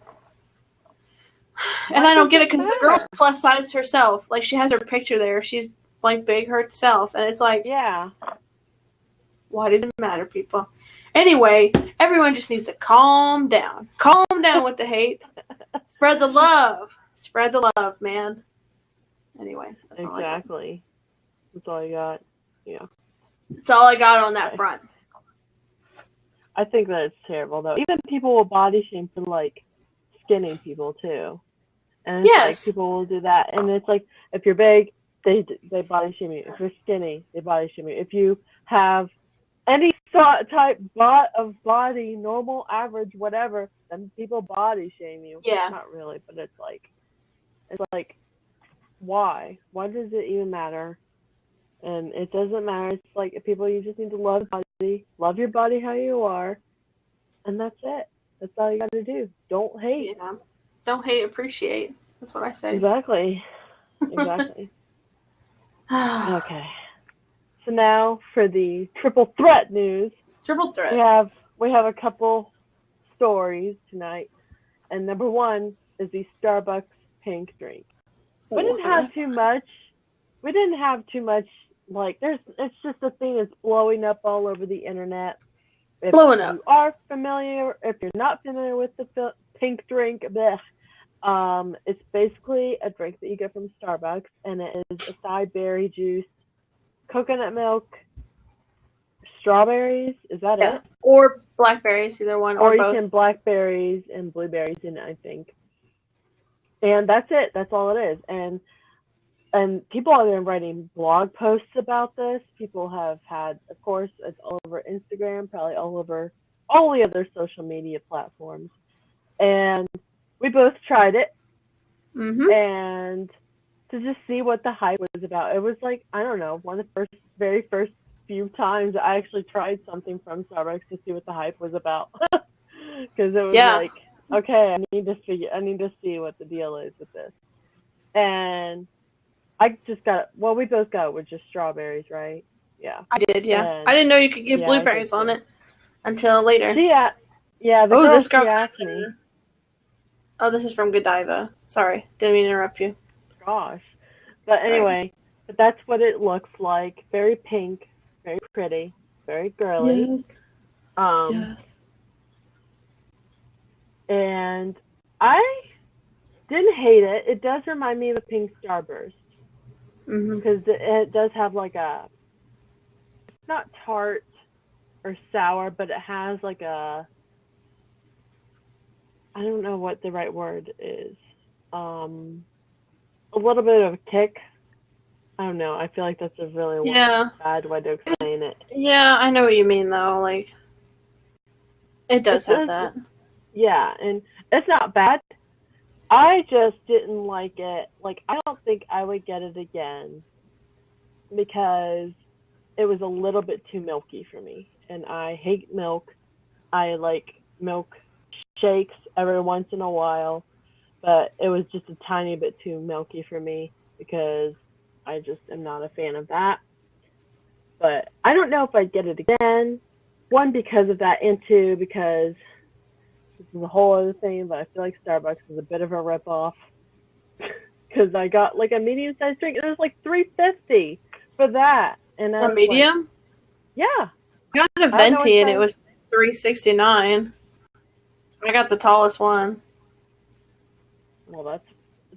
And I don't get it because the girl's plus sized herself. Like, she has her picture there. She's like big herself, and it's like, why does it matter, people? Anyway, everyone just needs to calm down. Calm down with the hate. Spread the love. Spread the love, man. Anyway, that's all I got. Exactly. That's all you got. Yeah. That's all I got on that front. I think that it's terrible, though. Even people will body shame for, like, skinny people, too. And it's like, people will do that. And it's like, if you're big, they body shame you. If you're skinny, they body shame you. If you have any type of body, normal, average, whatever, then people body shame you. Yeah. Not really, but it's like, why? Why does it even matter? And it doesn't matter. It's like, people, you just need to love your body, love your body how you are, and that's it. That's all you got to do. Don't hate. Yeah. Don't hate, appreciate. That's what I say. Exactly. Exactly. Okay. So now for the triple threat news. Triple threat. We have a couple stories tonight, and number one is the Starbucks pink drink. We didn't have too much. Like, it's just a thing that's blowing up all over the internet. If you are familiar, if you're not familiar with the pink drink, it's basically a drink that you get from Starbucks, and it is acai berry juice, coconut milk, strawberries. Is that it? Or blackberries, either one, or both. You can blackberries and blueberries in it, I think. And that's it. That's all it is. And people have been writing blog posts about this. People have had, of course, it's all over Instagram, probably all over all the other social media platforms. And we both tried it. Mm-hmm. And to just see what the hype was about. It was like, I don't know, one of the very first few times I actually tried something from Starbucks to see what the hype was about. Because it was like, okay, I need to see what the deal is with this. And I just we both got it with just strawberries, right? Yeah. I did, yeah. And I didn't know you could get blueberries on it until later. Yeah. The girl asked me. Oh, this is from Godiva. Sorry, didn't mean to interrupt you. Gosh. But Sorry. anyway, but that's what it looks like. Very pink, very pretty, very girly. Yes, Um, yes. and I didn't hate it. It does remind me of a pink starburst Mhm. because it does have like it's not tart or sour, but it has like I don't know what the right word is. Um, a little bit of a kick. I don't know. I feel like that's a really Yeah, bad way to explain it. yeah. I know what you mean, though. Like, it does It's have just, that. yeah, and it's not bad. I just didn't like it. Like, I don't think I would get it again because it was a little bit too milky for me. And I hate milk. I like milk shakes every once in a while, but it was just a tiny bit too milky for me because I just am not a fan of that. But I don't know if I'd get it again. One, because of that, and two, because this is a whole other thing, but I feel like Starbucks is a bit of a ripoff. Because I got like a medium sized drink, and it was like $3.50 for that, and I A was like, medium? yeah, I got a I don't know what venti, and it size. was $3.69. I got the tallest one. Well, that's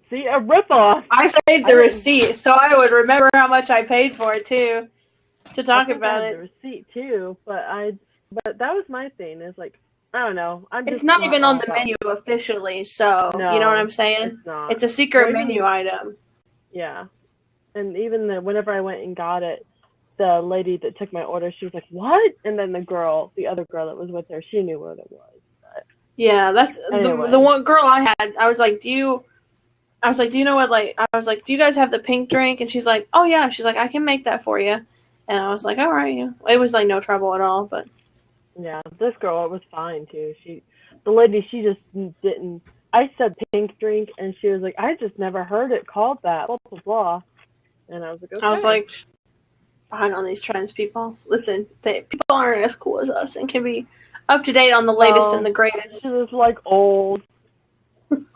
see a ripoff. I saved I the didn't. receipt, so I would remember how much I paid for it too to I talk think I about have the it. receipt too, but that was my thing. Is like I don't know. I'm It's just not not even on all the about. menu officially, so you know what I'm No, it's saying? not. It's a Well, secret menu even item. yeah, and even whenever I went and got it, the lady that took my order, she was like, "What?" And then the other girl that was with her, she knew what it was. Yeah, that's But the anyway, one girl I had. Do you know what, like, I was like, do you guys have the pink drink? And she's like, oh yeah. She's like, I can make that for you. And I was like, all right. Yeah. It was like no trouble at all, but yeah, this girl, it was fine too. The lady, she just didn't. I said pink drink, and she was like, "I just never heard it called that." Blah blah blah. And I was like, I was "Okay." like, behind on these trends, people. Listen, people aren't as cool as us and can be up to date on the latest and No, the she greatest. was like old.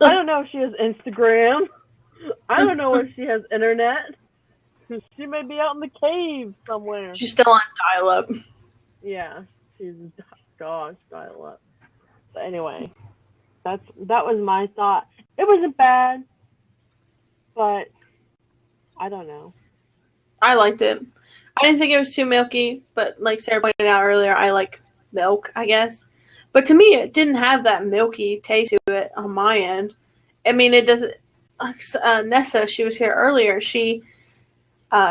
I don't know if she has Instagram. I don't know if she has internet. She may be out in the cave somewhere. She's still on dial up. Yeah, she's gosh, dial up. But anyway, that was my thought. It wasn't bad, but I don't know. I liked it. I didn't think it was too milky, but like Sarah pointed out earlier, I like milk, I guess. But to me, it didn't have that milky taste to it on my end. I mean, it doesn't. Nessa, she was here earlier. She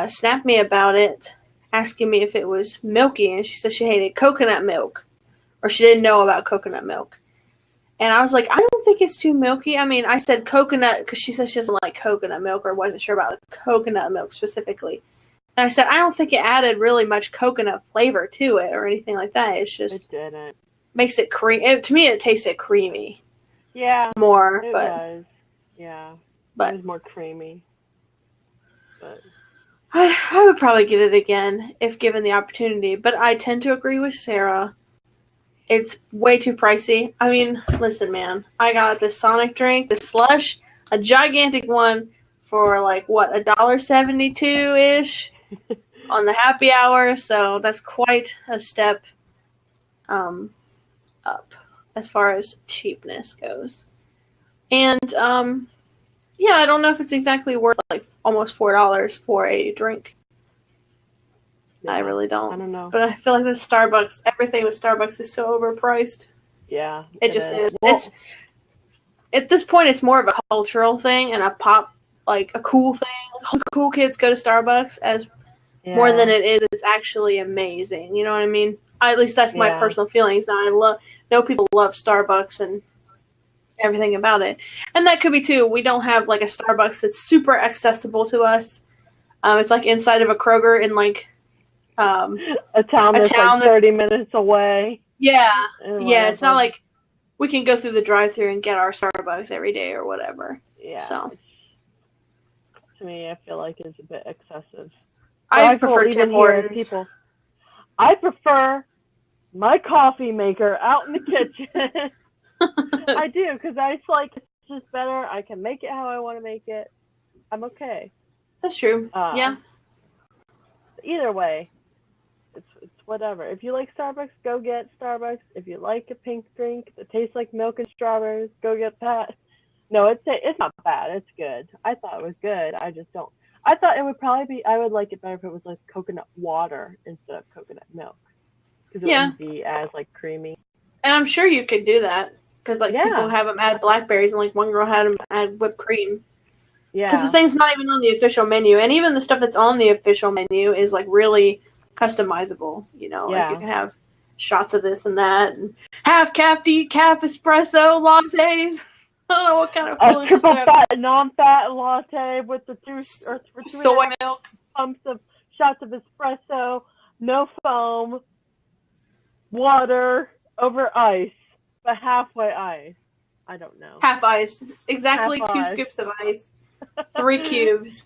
snapped me about it, asking me if it was milky, and she said she hated coconut milk, or she didn't know about coconut milk. And I was like, I don't think it's too milky. I mean, I said coconut because she said she doesn't like coconut milk or wasn't sure about the coconut milk specifically. And I said, I don't think it added really much coconut flavor to it or anything like that. It's just It didn't. makes it cream. To me, it tasted creamy Yeah, more, it but was. Yeah, it but was more creamy. But I would probably get it again if given the opportunity. But I tend to agree with Sarah. It's way too pricey. I mean, listen, man, I got this Sonic drink, this slush, a gigantic one for like what, $1.72 ish on the happy hour. So that's quite a step um, up as far as cheapness goes. And yeah, I don't know if it's exactly worth like almost $4 for a drink. I yeah, really I don't. don't know. But I feel like everything with Starbucks is so overpriced. Yeah, It it just is. is. It's Well, at this point, it's more of a cultural thing and a pop, like a cool thing. All the cool kids go to Starbucks as more than yeah, it is. It's actually amazing. You know what I mean? At least that's my yeah, personal feelings. Now know people love Starbucks and everything about it, and that could be too. We don't have like a Starbucks that's super accessible to us. It's like inside of a Kroger in like um, a town a that's like town that's 30 minutes away yeah, and yeah. It's not whatever. like we can go through the drive-through and get our Starbucks every day or whatever. Yeah, So to me, I feel like it's a bit excessive. But I I will prefer even Tim hear Hortons. people. I prefer my coffee maker out in the kitchen. I do because I like it's just better. I can make it how I want to make it. I'm okay. That's true. Yeah. Either way, it's whatever. If you like Starbucks, go get Starbucks. If you like a pink drink that tastes like milk and strawberries, go get that. No, it's not bad. It's good. I thought it was good. I just don't. I thought it would probably be. I would like it better if it was like coconut water instead of coconut milk, because it wouldn't be as like creamy. And I'm sure you could do that because like people have them add blackberries, and like one girl had them add whipped cream. Yeah. Because the thing's not even on the official menu, and even the stuff that's on the official menu is like really customizable. You know, like you can have shots of this and that, and half decaf espresso lattes. I don't know what kind of a triple fat, non-fat latte with the two soy milk, pumps of shots of espresso, no foam, water over ice, but halfway ice. I don't know. Half ice, exactly. Half 2 ice. Scoops of ice, 3 cubes,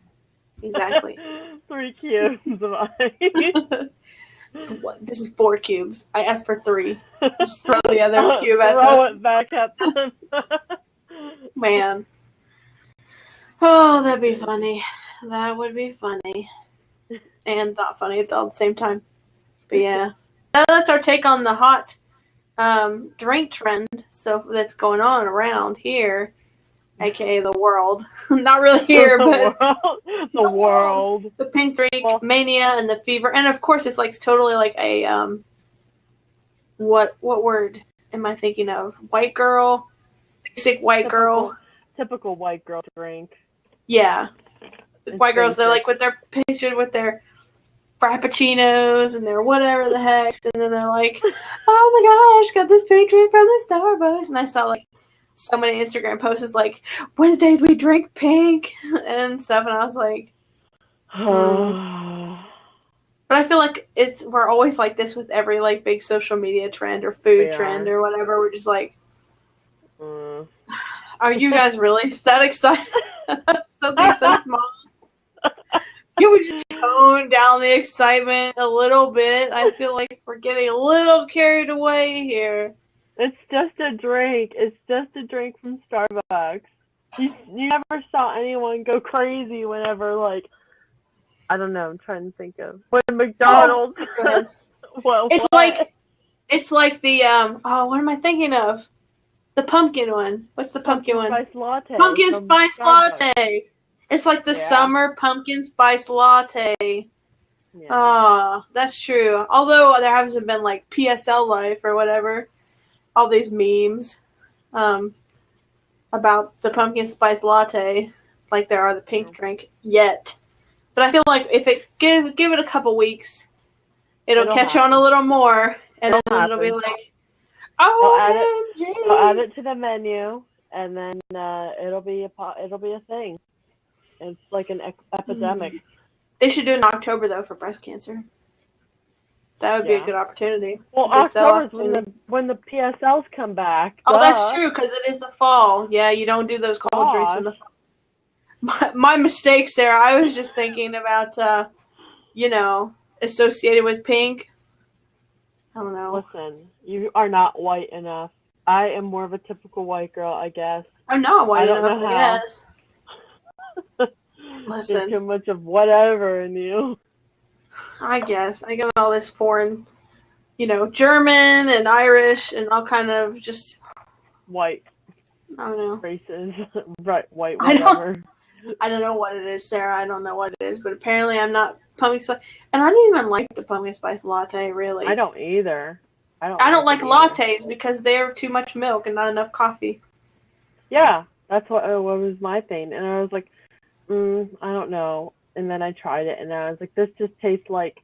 exactly. 3 cubes of ice. This is 4 cubes. I asked for 3. Just throw the other cube at throw it back at them. Man. Oh, that'd be funny. That would be funny. And not funny at all at the same time. But yeah. That's our take on the hot drink trend that's going on around here. AKA the world. Not really here, but the world. The pink drink mania and the fever. And of course it's like totally like a what word am I thinking of? White girl. Basic white girl. Typical white girl drink. Yeah. White girls, they're like with their pictured with their frappuccinos and their whatever the heck, and then they're like, oh my gosh, got this pink drink from the Starbucks. And I saw like so many Instagram posts like, Wednesdays we drink pink and stuff, and I was like, But I feel like we're always like this with every like big social media trend or food trend or whatever. We're just like, are you guys really that excited? Something so small. You would just tone down the excitement a little bit. I feel like we're getting a little carried away here. It's just a drink. It's just a drink from Starbucks. You never saw anyone go crazy whenever, like, I don't know, I'm trying to think of when McDonald's. Well, it's like the what am I thinking of? The pumpkin one. What's the pumpkin one? Spice latte. Pumpkin spice latte. It's like the summer pumpkin spice latte. Yeah. That's true. Although there hasn't been like PSL life or whatever, all these memes about the pumpkin spice latte, like there are the pink drink yet. But I feel like if it give it a couple weeks, it'll catch on a little more, and then it'll be like, they'll add it to the menu, and then it'll be a thing. It's like an epidemic. They should do it in October though for breast cancer. That would be a good opportunity. Well, October's when the PSLs come back. Oh, that's true because it is the fall. Yeah, you don't do those cold drinks in the fall. My mistake, Sarah. I was just thinking about, associated with pink. I don't know. Listen, you are not white enough. I am more of a typical white girl, I guess. I'm not white enough, I guess. Listen. There's too much of whatever in you. I guess. I got all this foreign, German and Irish and all kind of just... White. I don't know. Races. Right, white, whatever. I don't know what it is, Sarah. I don't know what it is, but apparently I'm not pumpkin spice. And I don't even like the pumpkin spice latte, really. I don't either. I don't like lattes because they're too much milk and not enough coffee. Yeah, that's what was my thing. And I was like, I don't know. And then I tried it, and I was like, this just tastes like...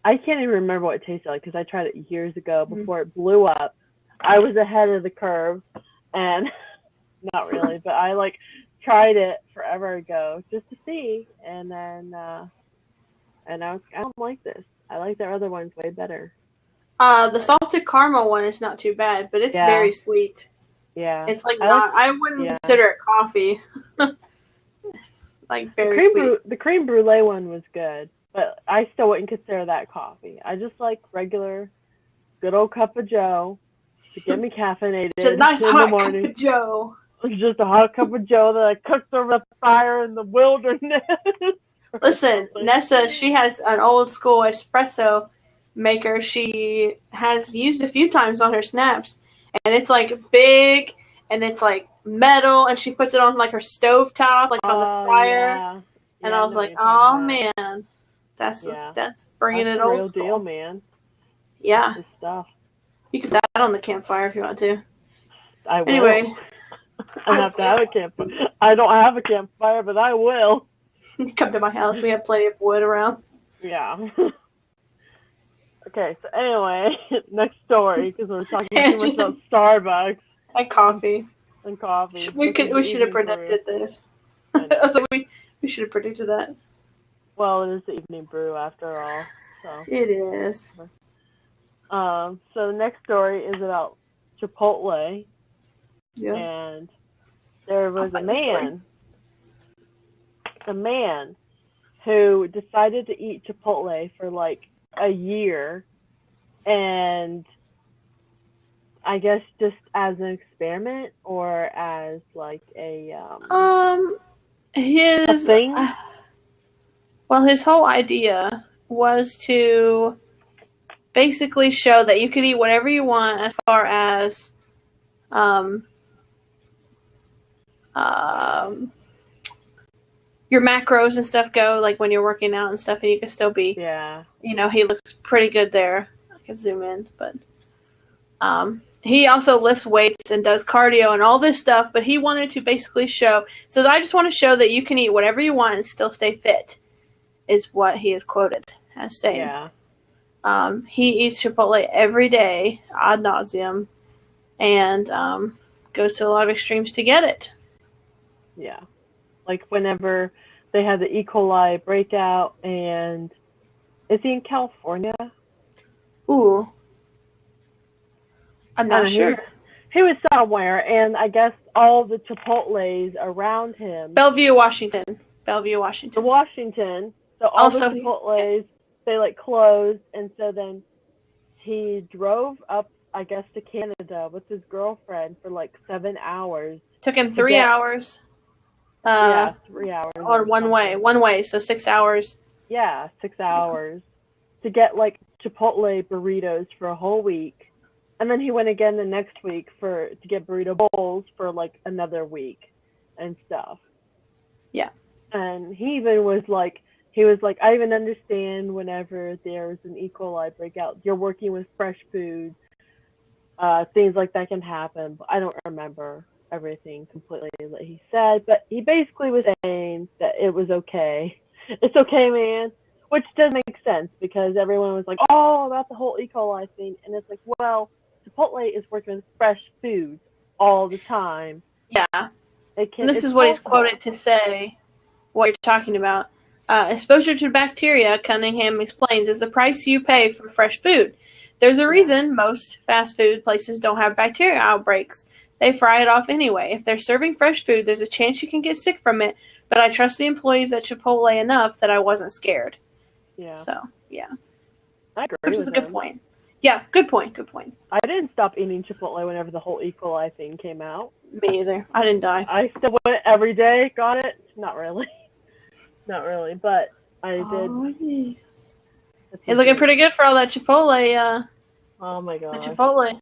I can't even remember what it tasted like because I tried it years ago before it blew up. I was ahead of the curve, and not really, but I tried it forever ago just to see, and then I don't like this. I like their other ones way better. The salted caramel one is not too bad, but it's very sweet. Yeah, it's I wouldn't consider it coffee. It's very sweet. The creme brulee one was good, but I still wouldn't consider that coffee. I just like regular, good old cup of Joe to get me caffeinated. It's a nice hot cup of Joe. It's just a hot cup of Joe that I cooked over the fire in the wilderness. Listen, Nessa, she has an old school espresso maker she has used a few times on her snaps. And it's like big and it's like metal and she puts it on like her stove top, like on the fire. Yeah. And Yeah, I I was know what like, you're oh talking about. man, that's Yeah. bringing That's it the old real school. deal, man. Yeah. That's the stuff. You could put that on the campfire if you want to. I will. Anyway. I have to have a campfire. I don't have a campfire, but I will. Come to my house. We have plenty of wood around. Yeah. Okay, so anyway, next story, because we're talking too much about Starbucks. And coffee. And coffee. We should have predicted this. So we should have predicted that. Well, it is the evening brew after all. So it is. So the next story is about Chipotle. Yes. And there was a man who decided to eat Chipotle for like a year, and I guess just as an experiment or as like a thing. Well, his whole idea was to basically show that you could eat whatever you want as far as your macros and stuff go, like when you're working out and stuff, and you can still be, he looks pretty good there. I can zoom in, but he also lifts weights and does cardio and all this stuff, but he wanted to basically show, so I just want to show that you can eat whatever you want and still stay fit, is what he is quoted as saying. Yeah. He eats Chipotle every day, ad nauseum, and goes to a lot of extremes to get it. Yeah. Like whenever they had the E. coli breakout, and is he in California? Ooh. I'm not sure. He was somewhere, and I guess all the Chipotles around him. Bellevue, Washington. Washington. So all the Chipotles, they like closed, and so then he drove up, I guess, to Canada with his girlfriend for like 7 hours. Took him 3 hours. 3 hours. Or one way, so 6 hours. Yeah, 6 hours to get like Chipotle burritos for a whole week. And then he went again the next week to get burrito bowls for like another week and stuff. Yeah. And he was like, I even understand whenever there's an E. coli breakout, you're working with fresh foods, things like that can happen. But I don't remember everything completely that he said, but he basically was saying that it was okay. It's okay, man. Which does make sense because everyone was like, oh, about the whole E. coli thing. And it's like, well, Chipotle is working with fresh foods all the time. Yeah. And this is what he's quoted to say, what you're talking about. Exposure to bacteria, Cunningham explains, is the price you pay for fresh food. There's a reason most fast food places don't have bacteria outbreaks. They fry it off anyway. If they're serving fresh food, there's a chance you can get sick from it, but I trust the employees at Chipotle enough that I wasn't scared. Yeah. So, yeah. I agree Which is a good point. Yeah, good point. I didn't stop eating Chipotle whenever the whole E. coli thing came out. Me either. I didn't die. I still went every day, got it? Not really, but I did. You're looking pretty good for all that Chipotle. Oh my god. Chipotle.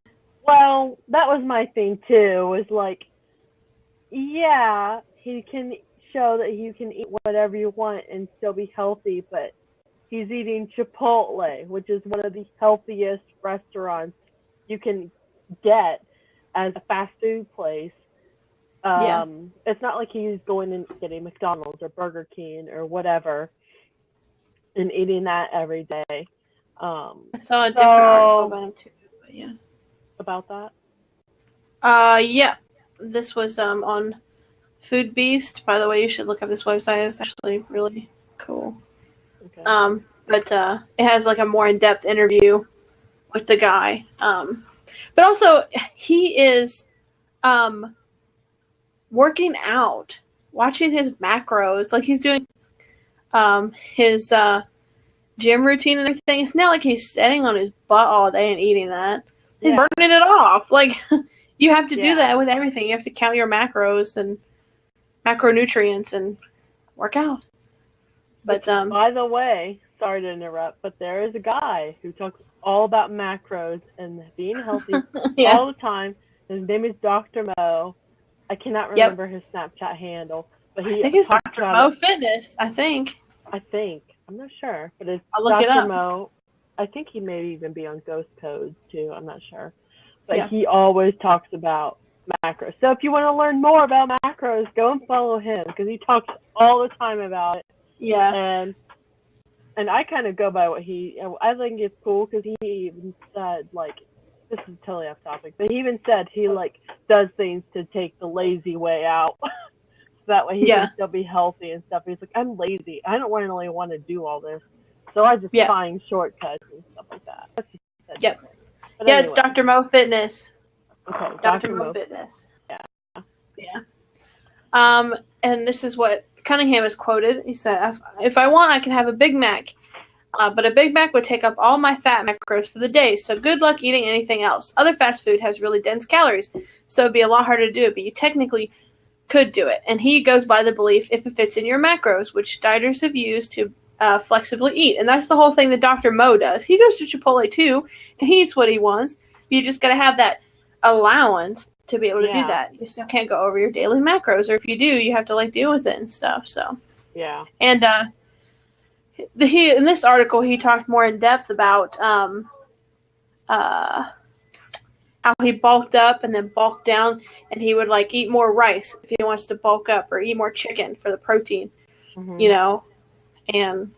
Well, that was my thing too, was like, yeah, he can show that you can eat whatever you want and still be healthy, but he's eating Chipotle, which is one of the healthiest restaurants you can get as a fast food place. It's not like he's going and getting McDonald's or Burger King or whatever and eating that every day. I saw a different article about him too, but yeah. About that? Yeah. This was on Food Beast. By the way, you should look up this website. It's actually really cool. Okay. But it has like a more in-depth interview with the guy. But also he is working out, watching his macros, like he's doing his gym routine and everything. It's not like he's sitting on his butt all day and eating that. He's burning it off. Like You have to do that with everything. You have to count your macros and macronutrients and work out. But by the way, sorry to interrupt, but there is a guy who talks all about macros and being healthy yeah. all the time. His name is Dr. Mo. I cannot remember his Snapchat handle, but I he think it's talks Dr. about Mo it. Fitness. I think. I'm not sure, but it's I'll look Dr. it up. Mo. I think he may even be on Ghost Codes too. I'm not sure, but Yeah. he always talks about macros. So if you want to learn more about macros, go and follow him because he talks all the time about it. Yeah. And I kind of go by what I think it's cool because he even said, like, this is totally off topic, but he even said he, like, does things to take the lazy way out. So that way he can still be healthy and stuff. He's like, I'm lazy. I don't really want to do all this. So I just find shortcuts and stuff like that. That's what he said. Yep. But yeah, anyway. It's Dr. Mo Fitness. Okay, Dr. Mo Fitness. Yeah. Yeah. And this is what Cunningham is quoted. He said, if I want, I can have a Big Mac. But a Big Mac would take up all my fat macros for the day, so good luck eating anything else. Other fast food has really dense calories, so it'd be a lot harder to do it, but you technically could do it. And he goes by the belief if it fits in your macros, which dieters have used to flexibly eat. And that's the whole thing that Dr. Mo does. He goes to Chipotle too, and he eats what he wants. You just got to have that allowance to be able to do that. You still can't go over your daily macros, or if you do, you have to like deal with it and stuff. So yeah. And in this article, he talked more in depth about how he bulked up and then bulked down, and he would like eat more rice if he wants to bulk up, or eat more chicken for the protein, you know. And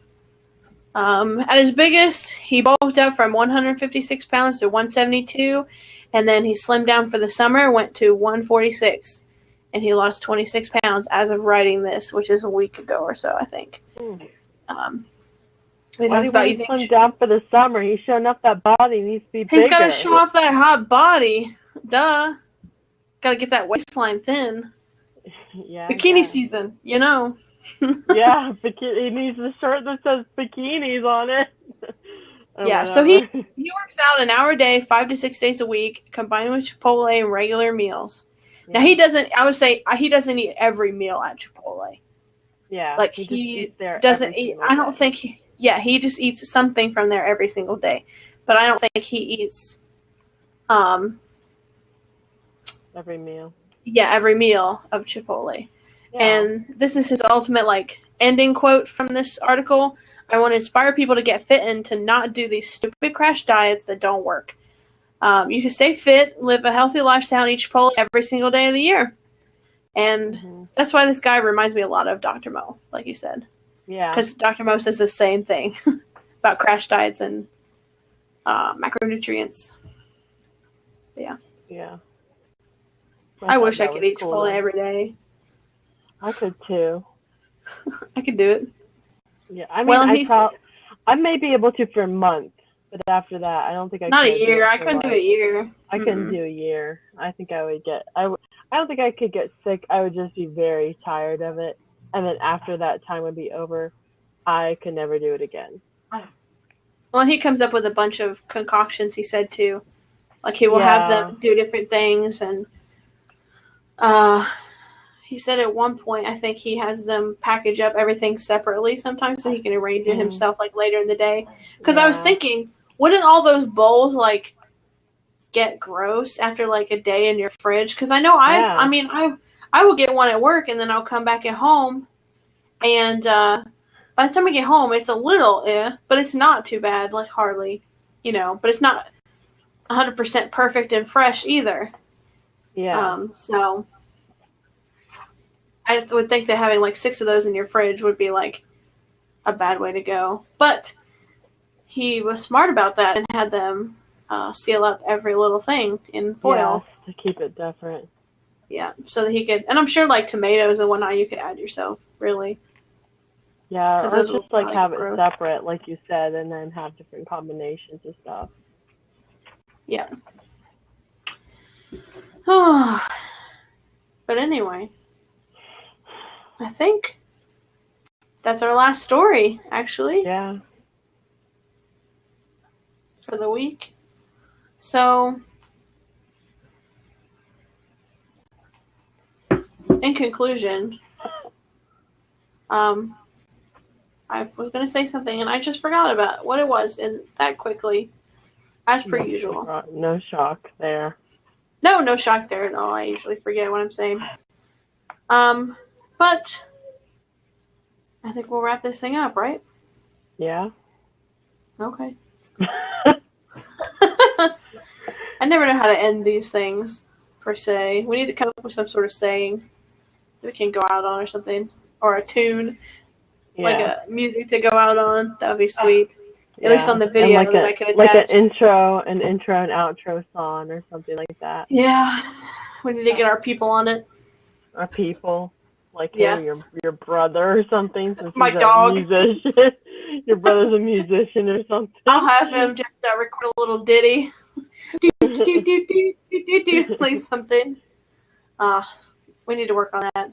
at his biggest, he bulked up from 156 pounds to 172, and then he slimmed down for the summer, went to 146, and he lost 26 pounds as of writing this, which is a week ago or so, I think. Why do he slim down for the summer? He's showing off that body. He needs to be bigger. He's got to show off that hot body. Duh. Got to get that waistline thin. Yeah. Bikini season, you know. Yeah, he needs a shirt that says bikinis on it. Yeah, so he works out an hour a day, 5 to 6 days a week, combined with Chipotle and regular meals. Yeah. Now I would say he doesn't eat every meal at Chipotle. Yeah. Like he doesn't eat, I don't think he just eats something from there every single day. But I don't think he eats every meal. Yeah, every meal of Chipotle. Yeah. And this is his ultimate like ending quote from this article. I want to inspire people to get fit and to not do these stupid crash diets that don't work. You can stay fit, live a healthy lifestyle, and eat Chipotle every single day of the year. And that's why this guy reminds me a lot of Dr. Mo, like you said. Yeah. Because Dr. Mo says the same thing about crash diets and macronutrients. Yeah. Yeah. I wish I could eat Chipotle every day. I could too. I could do it. Yeah, I mean, I may be able to for a month, but after that, I don't think I could. Not a year. I couldn't do a year. I couldn't do a year. I think I would get. I don't think I could get sick. I would just be very tired of it, and then after that time would be over, I could never do it again. Well, he comes up with a bunch of concoctions. He said too, like he will have them do different things, and he said at one point, I think he has them package up everything separately sometimes so he can arrange it himself like later in the day. Because I was thinking, wouldn't all those bowls like get gross after like a day in your fridge? Because I know I will get one at work and then I'll come back at home, and by the time I get home, it's a little but it's not too bad, like hardly, but it's not 100% perfect and fresh either. Yeah. So I would think that having like 6 of those in your fridge would be like a bad way to go. But he was smart about that and had them seal up every little thing in foil. Yeah, to keep it different. Yeah, so that he could, and I'm sure like tomatoes and whatnot you could add yourself, really. Yeah, or just like have it separate, like you said, and then have different combinations of stuff. Yeah. Oh. But anyway, I think that's our last story, actually. Yeah. For the week. So, in conclusion, I was going to say something and I just forgot about what it was, and that quickly, as per usual. No shock there. No shock there at all. I usually forget what I'm saying. But I think we'll wrap this thing up, right? Yeah. Okay. I never know how to end these things, per se. We need to come up with some sort of saying that we can go out on or something. Or a tune. Yeah. Like a music to go out on. That would be sweet. At least on the video and that I could attach. Like an intro and outro song or something like that. Yeah. We need to get our people on it. Our people. Like your brother or something. Since my he's dog. A musician. Your brother's a musician or something. I'll have him just record a little ditty. Play something. We need to work on that.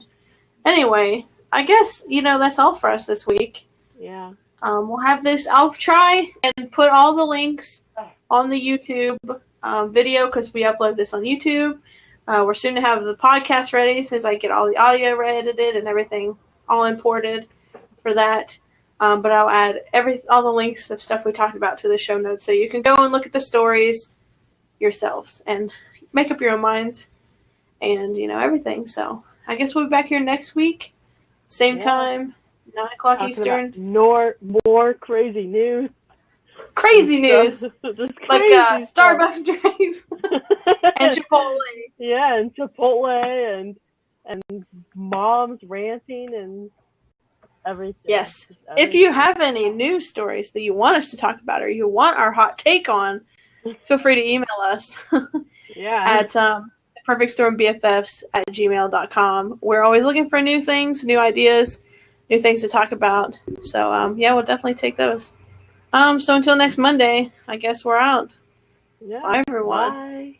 Anyway, I guess, that's all for us this week. Yeah. We'll have this. I'll try and put all the links on the YouTube video because we upload this on YouTube. We're soon to have the podcast ready as soon as I get all the audio edited and everything all imported for that. But I'll add all the links of stuff we talked about to the show notes so you can go and look at the stories yourselves and make up your own minds and, everything. So I guess we'll be back here next week. Same time, 9 o'clock Eastern. More crazy news. Crazy news. Like Starbucks drinks. And Chipotle. Yeah, and Chipotle and moms ranting and everything. Yes. If you have any news stories that you want us to talk about or you want our hot take on, feel free to email us. At perfectstormbffs@gmail.com. We're always looking for new things, new ideas, new things to talk about. So, we'll definitely take those. So until next Monday, I guess we're out. Yeah. Bye, everyone. Bye.